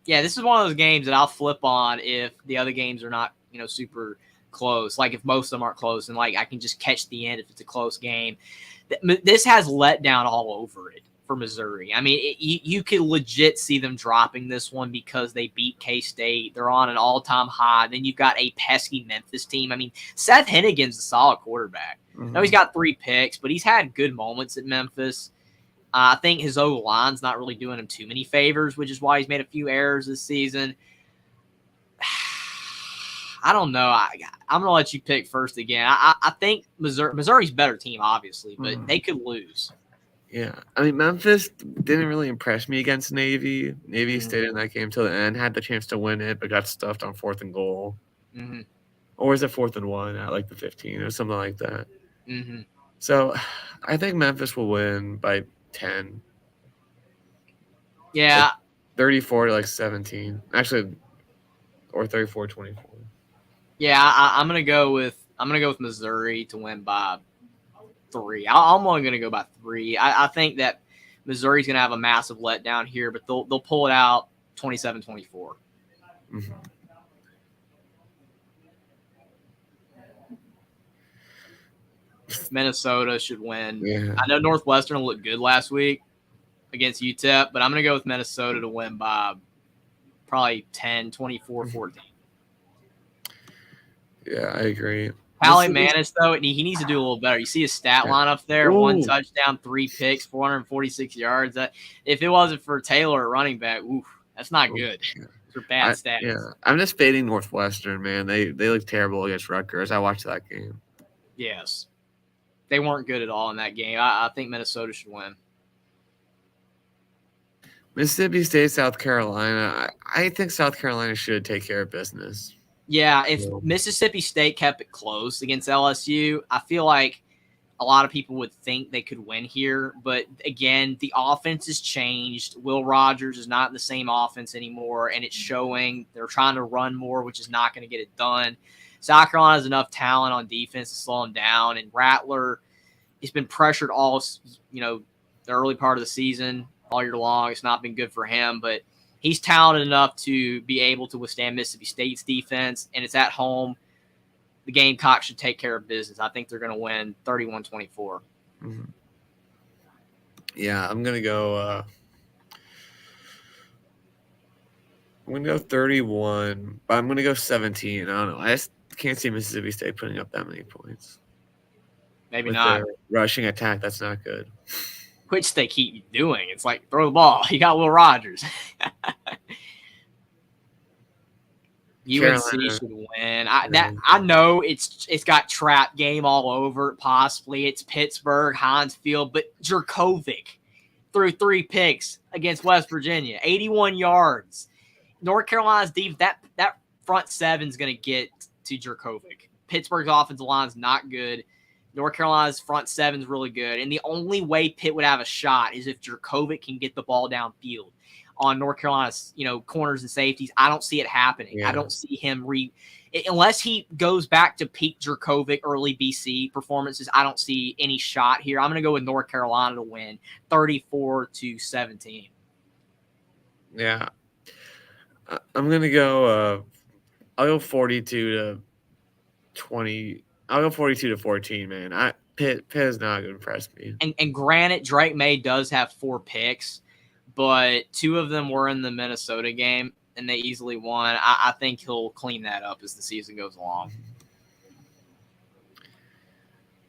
Yeah, this is one of those games that I'll flip on if the other games are not, super close. Like if most of them aren't close, and like I can just catch the end if it's a close game. This has letdown all over it for Missouri. I mean, you could legit see them dropping this one because they beat K-State. They're on an all-time high. Then you've got a pesky Memphis team. I mean, Seth Hennigan's a solid quarterback. Mm-hmm. I know he's got 3 picks, but he's had good moments at Memphis. I think his O-line's not really doing him too many favors, which is why he's made a few errors this season. I don't know. I'm going to let you pick first again. I think Missouri's a better team, obviously, but they could lose. Yeah. I mean, Memphis didn't really impress me against Navy. Navy stayed in that game till the end, had the chance to win it, but got stuffed on 4th and goal. Mm-hmm. Or was it 4th and 1 at like the 15 or something like that? Mm-hmm. So I think Memphis will win by 10. Yeah. Like 34 to like 17. Actually, or 34-24. Yeah, I'm gonna go with Missouri to win by 3. I'm only gonna go by 3. I think that Missouri's gonna have a massive letdown here, but they'll pull it out 27-24. Mm-hmm. Minnesota should win. Yeah. I know Northwestern looked good last week against UTEP, but I'm gonna go with Minnesota to win by probably 10, 24-14. Yeah, I agree. Pally Manis, though, he needs to do a little better. You see his stat line up there: 1 touchdown, 3 picks, 446 yards. If it wasn't for Taylor at running back, that's not good. Those are bad stats. Yeah, I'm just fading Northwestern, man. They look terrible against Rutgers. I watched that game. Yes, they weren't good at all in that game. I think Minnesota should win. Mississippi State, South Carolina. I think South Carolina should take care of business. Yeah, if Mississippi State kept it close against LSU, I feel like a lot of people would think they could win here. But again, the offense has changed. Will Rogers is not the same offense anymore, and it's showing. They're trying to run more, which is not going to get it done. South Carolina has enough talent on defense to slow him down, and Rattler has been pressured all, the early part of the season, all year long. It's not been good for him, but he's talented enough to be able to withstand Mississippi State's defense, and it's at home. The Gamecocks should take care of business. I think they're going to win 31-24. Mm-hmm. Yeah, I'm going to go 31, but I'm going to go 17. I don't know. I just can't see Mississippi State putting up that many points. Maybe with not. their rushing attack, that's not good. Which they keep doing. It's like, throw the ball. You got Will Rogers. UNC should win. I know it's got trap game all over it, possibly. It's Pittsburgh, Heinz Field, but Jurkovic. threw 3 picks against West Virginia, 81 yards. North Carolina's deep, that front seven is going to get to Jurkovec. Pittsburgh's offensive line is not good. North Carolina's front seven is really good. And the only way Pitt would have a shot is if Jurkovec can get the ball downfield on North Carolina's, corners and safeties. I don't see it happening. Yeah. I don't see him unless he goes back to peak Jurkovec early BC performances. I don't see any shot here. I'm going to go with North Carolina to win 34-17. Yeah. I'm going to go I'll go 42-20. I'll go 42-14, man. Pitt is not going to impress me. And granted, Drake May does have 4 picks, but 2 of them were in the Minnesota game, and they easily won. I think he'll clean that up as the season goes along.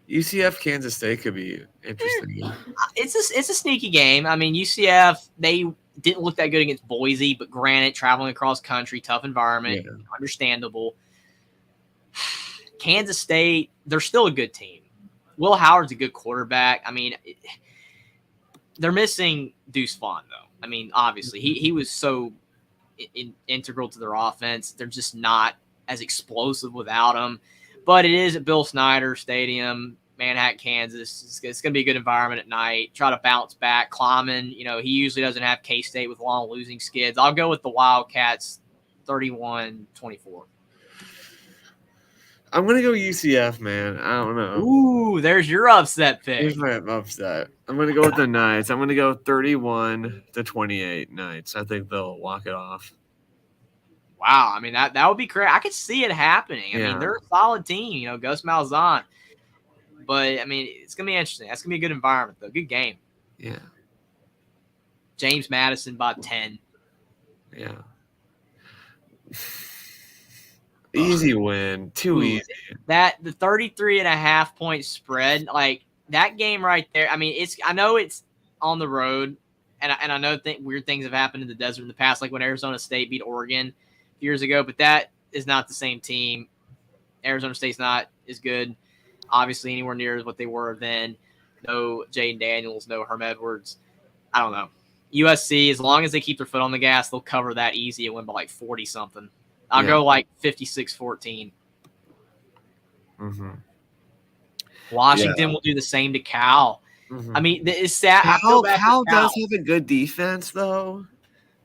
UCF Kansas State could be interesting. It's a sneaky game. I mean, UCF, they didn't look that good against Boise, but granted, traveling across country, tough environment, understandable. Kansas State, they're still a good team. Will Howard's a good quarterback. I mean, they're missing Deuce Vaughn, though. I mean, obviously, he was so integral to their offense. They're just not as explosive without him. But it is at Bill Snyder Stadium, Manhattan, Kansas. It's going to be a good environment at night. Try to bounce back. Kleiman, he usually doesn't have K-State with long losing skids. I'll go with the Wildcats 31-24. I'm going to go UCF, man. I don't know. Ooh, there's your upset pick. Here's my upset. I'm going to go with the Knights. I'm going to go 31-28 Knights. I think they'll walk it off. Wow. I mean, that would be great. I could see it happening. I mean, they're a solid team, Gus Malzahn. But, I mean, it's going to be interesting. That's going to be a good environment, though. Good game. Yeah. James Madison by 10. Yeah. Easy win. Too easy. The 33.5 point spread, like that game right there. I mean, I know it's on the road, and I know weird things have happened in the desert in the past, like when Arizona State beat Oregon years ago, but that is not the same team. Arizona State's not as good, obviously, anywhere near what they were then. No Jaden Daniels, no Herm Edwards. I don't know. USC, as long as they keep their foot on the gas, they'll cover that easy and win by like 40-something. I'll go like 56-14. Mm-hmm. Washington will do the same to Cal. Mm-hmm. I mean, it's sad. Cal does have a good defense, though.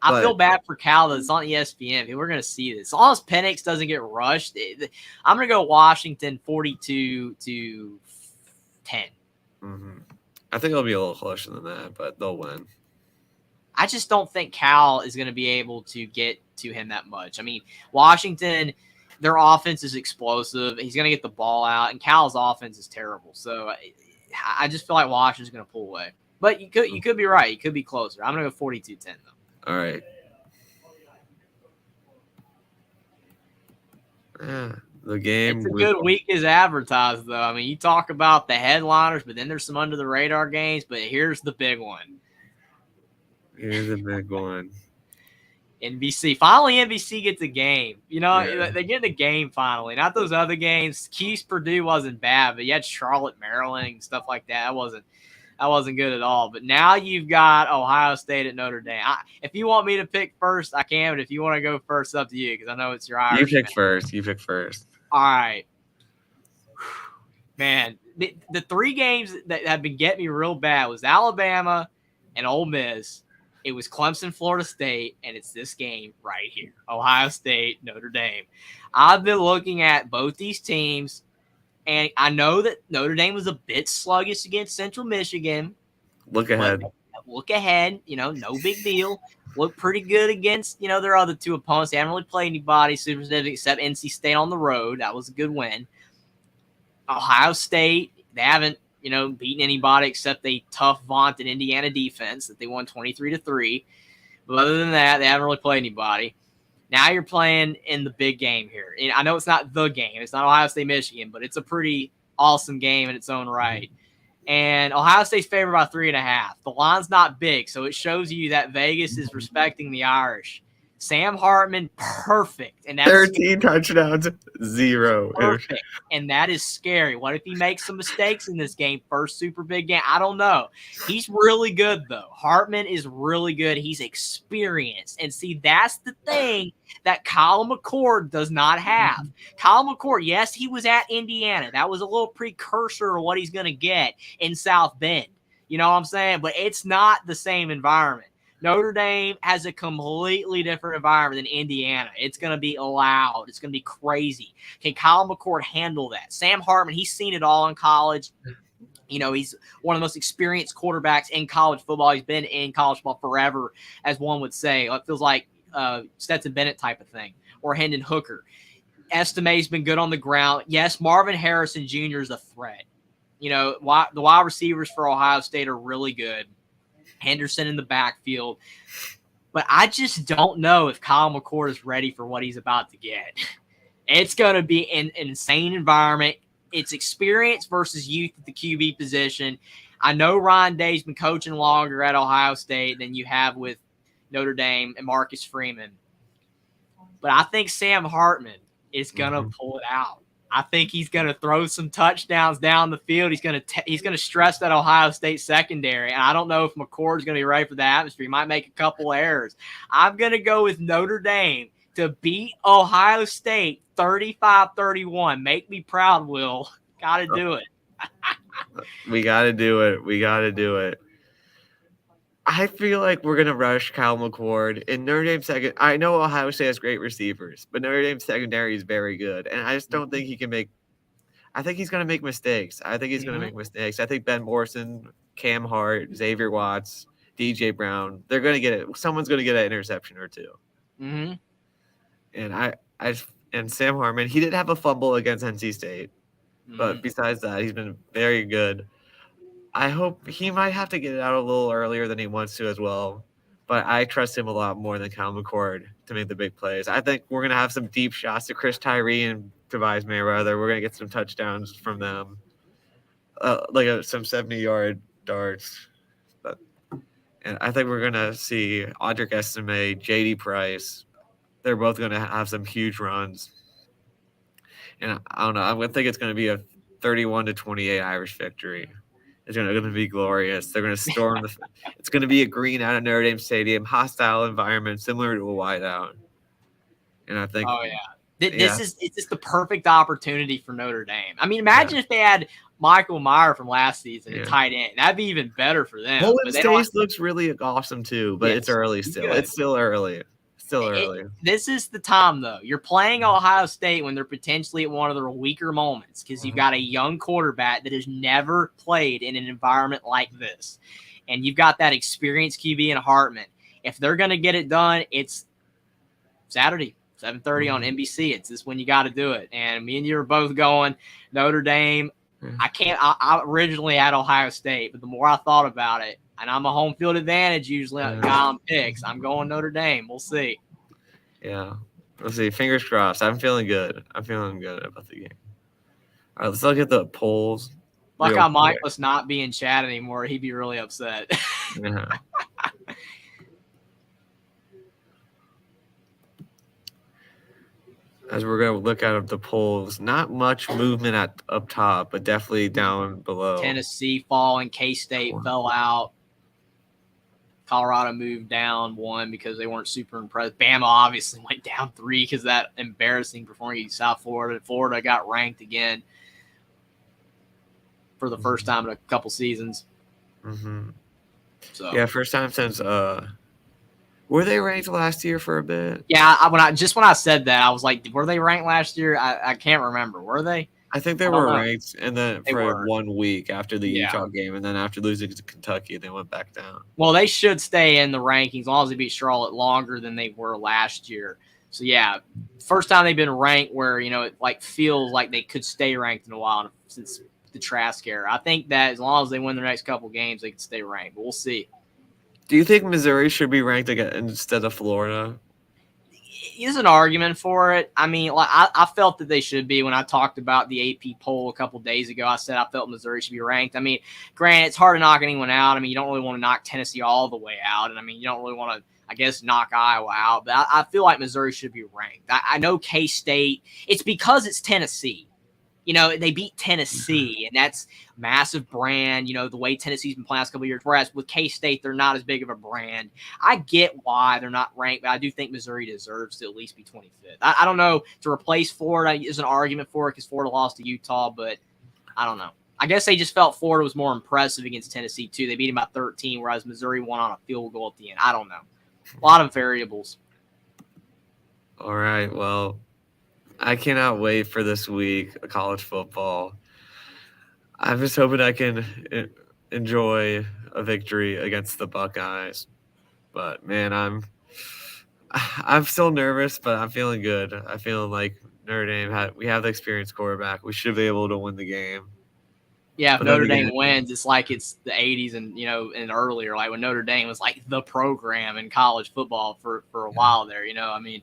I feel bad for Cal that it's on ESPN. We're going to see this. As long as Penix doesn't get rushed, I'm going to go Washington 42-10. Mm-hmm. I think it'll be a little closer than that, but they'll win. I just don't think Cal is going to be able to get to him that much. I mean, Washington, their offense is explosive. He's going to get the ball out, and Cal's offense is terrible. So I just feel like Washington's going to pull away. But you could be right. You could be closer. I'm going to go 42-10, though. All right. Yeah, the game. It's a good week as advertised, though. I mean, you talk about the headliners, but then there's some under-the-radar games. But here's the big one. Here's a big one. NBC. Finally, NBC gets a game. They get a game finally. Not those other games. Cuse Purdue wasn't bad, but you had Charlotte, Maryland, and stuff like that. That wasn't good at all. But now you've got Ohio State at Notre Dame. If you want me to pick first, I can. But if you want to go first, it's up to you because I know it's your Irish. You pick first. All right. Man, the 3 games that have been getting me real bad was Alabama and Ole Miss. It was Clemson, Florida State, and it's this game right here. Ohio State, Notre Dame. I've been looking at both these teams, and I know that Notre Dame was a bit sluggish against Central Michigan. Look ahead. No big deal. Looked pretty good against, their other 2 opponents. They haven't really played anybody super except NC State on the road. That was a good win. Ohio State, they haven't beaten anybody except a tough, vaunted Indiana defense that they won 23-3. But other than that, they haven't really played anybody. Now you're playing in the big game here. And I know it's not the game. It's not Ohio State, Michigan, but it's a pretty awesome game in its own right. And Ohio State's favored by 3.5. The line's not big, so it shows you that Vegas is respecting the Irish. Sam Hartman, perfect. And that's 13 touchdowns, 0 perfect. And that is scary. What if he makes some mistakes in this game? First super big game. I don't know. He's really good, though. Hartman is really good. He's experienced. And see, that's the thing that Kyle McCord does not have. Kyle McCord, yes, he was at Indiana. That was a little precursor of what he's going to get in South Bend. You know what I'm saying? But it's not the same environment. Notre Dame has a completely different environment than Indiana. It's going to be loud. It's going to be crazy. Can Kyle McCord handle that? Sam Hartman, he's seen it all in college. You know, he's one of the most experienced quarterbacks in college football. He's been in college football forever, as one would say. It feels like Stetson Bennett type of thing, or Hendon Hooker. Estime's been good on the ground. Yes, Marvin Harrison Jr. is a threat. You know, the wide receivers for Ohio State are really good. Henderson in the backfield. But I just don't know if Kyle McCord is ready for what he's about to get. It's going to be an insane environment. It's experience versus youth at the QB position. I know Ryan Day's been coaching longer at Ohio State than you have with Notre Dame and Marcus Freeman. But I think Sam Hartman is going to pull it out. I think he's going to throw some touchdowns down the field. He's going to stress that Ohio State secondary. And I don't know if McCord's going to be ready for the atmosphere. He might make a couple errors. I'm going to go with Notre Dame to beat Ohio State 35-31. Make me proud, Will. Got to do it. We got to do it. We got to do it. I feel like we're going to rush Kyle McCord. In Notre Dame second, I know Ohio State has great receivers, but Notre Dame secondary is very good. And I just don't think he can make – I think he's going to make mistakes. I think think Ben Morrison, Cam Hart, Xavier Watts, DJ Brown, they're going to get it. Someone's going to get an interception or two. Mm-hmm. And Sam Hartman, he did have a fumble against NC State. But besides that, he's been very good. I hope he might have to get it out a little earlier than he wants to as well. But I trust him a lot more than Kyle McCord to make the big plays. I think we're going to have some deep shots to Chris Tyree and Tobias Mayweather. We're going to get some touchdowns from them, some 70-yard darts. And I think we're going to see Audric Estime, J.D. Price. They're both going to have some huge runs. And I don't know. I think it's going to be a 31-28 Irish victory. It's going to be glorious. They're going to storm it's going to be a green out of Notre Dame Stadium, hostile environment, similar to a whiteout. And I think, this is just the perfect opportunity for Notre Dame. I mean, imagine if they had Michael Meyer from last season at tight end. That'd be even better for them. Poland State looks really awesome too, but it's early still. Good. It's still early. This is the time, though. You're playing Ohio State when they're potentially at one of their weaker moments because you've got a young quarterback that has never played in an environment like this. And you've got that experienced QB in Hartman. If they're going to get it done, it's Saturday, 7:30 on NBC. It's just when you got to do it. And me and you are both going Notre Dame. I originally had Ohio State, but the more I thought about it, and I'm a home field advantage usually on guy on picks, I'm going Notre Dame. We'll see. Yeah. We'll see. Fingers crossed. I'm feeling good. I'm feeling good about the game. All right, let's look at the polls. Like how Mike must not be in chat anymore. He'd be really upset. Yeah. As we're going to look at the polls, not much movement up top, but definitely down below. Tennessee falling, K-State fell out. Colorado moved down 1 because they weren't super impressed. Bama obviously went down 3 because of that embarrassing performance against South Florida. Florida got ranked again for the first time in a couple seasons. Mm-hmm. So yeah, first time since were they ranked last year for a bit? Yeah, when I said that, I was like, were they ranked last year? I can't remember. Were they? I think they were ranked, and then for 1 week after the Utah game, and then after losing to Kentucky, they went back down. Well, they should stay in the rankings as long as they beat Charlotte longer than they were last year. So yeah, first time they've been ranked where it feels like they could stay ranked in a while since the Trask era. I think that as long as they win their next couple games, they can stay ranked. But we'll see. Do you think Missouri should be ranked again instead of Florida? There's an argument for it. I mean, I felt that they should be. When I talked about the AP poll a couple days ago, I said I felt Missouri should be ranked. I mean, granted, it's hard to knock anyone out. I mean, you don't really want to knock Tennessee all the way out. And, I mean, you don't really want to, I guess, knock Iowa out. But I feel like Missouri should be ranked. I know K-State. It's because it's Tennessee. They beat Tennessee, and that's massive brand. The way Tennessee's been playing last couple of years. Whereas with K-State, they're not as big of a brand. I get why they're not ranked, but I do think Missouri deserves to at least be 25th. I don't know, to replace Florida is an argument for it because Florida lost to Utah, but I don't know. I guess they just felt Florida was more impressive against Tennessee too. They beat them by 13, whereas Missouri won on a field goal at the end. I don't know. A lot of variables. All right. Well, I cannot wait for this week of college football. I'm just hoping I can enjoy a victory against the Buckeyes. But man, I'm still nervous, but I'm feeling good. I feel like Notre Dame we have the experienced quarterback. We should be able to win the game. Yeah, if But then Notre Dame again, wins, it's like it's the 80s and earlier, like when Notre Dame was like the program in college football for a while there. I mean,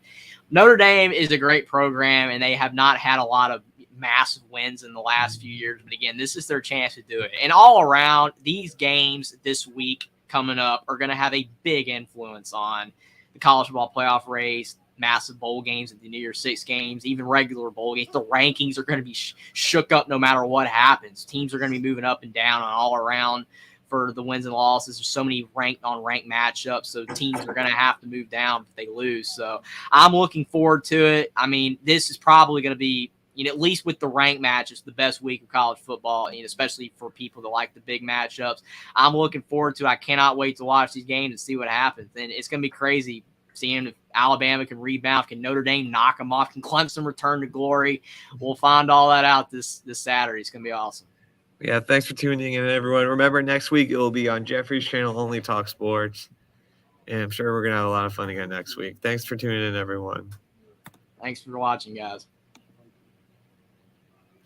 Notre Dame is a great program, and they have not had a lot of massive wins in the last few years. But again, this is their chance to do it. And all around, these games this week coming up are going to have a big influence on the college football playoff race, massive bowl games, the New Year's Six games, even regular bowl games. The rankings are going to be shook up no matter what happens. Teams are going to be moving up and down and all around for the wins and losses. There's so many ranked on ranked matchups, so teams are going to have to move down if they lose. So I'm looking forward to it. I mean, this is probably going to be, at least with the ranked matches, the best week of college football, especially for people that like the big matchups. I'm looking forward to it. I cannot wait to watch these games and see what happens. And it's going to be crazy seeing if Alabama can rebound, can Notre Dame knock them off, can Clemson return to glory. We'll find all that out this Saturday. It's going to be awesome. Yeah, thanks for tuning in, everyone. Remember, next week it will be on Jeffrey's channel, Only Talk Sports. And I'm sure we're going to have a lot of fun again next week. Thanks for tuning in, everyone. Thanks for watching, guys.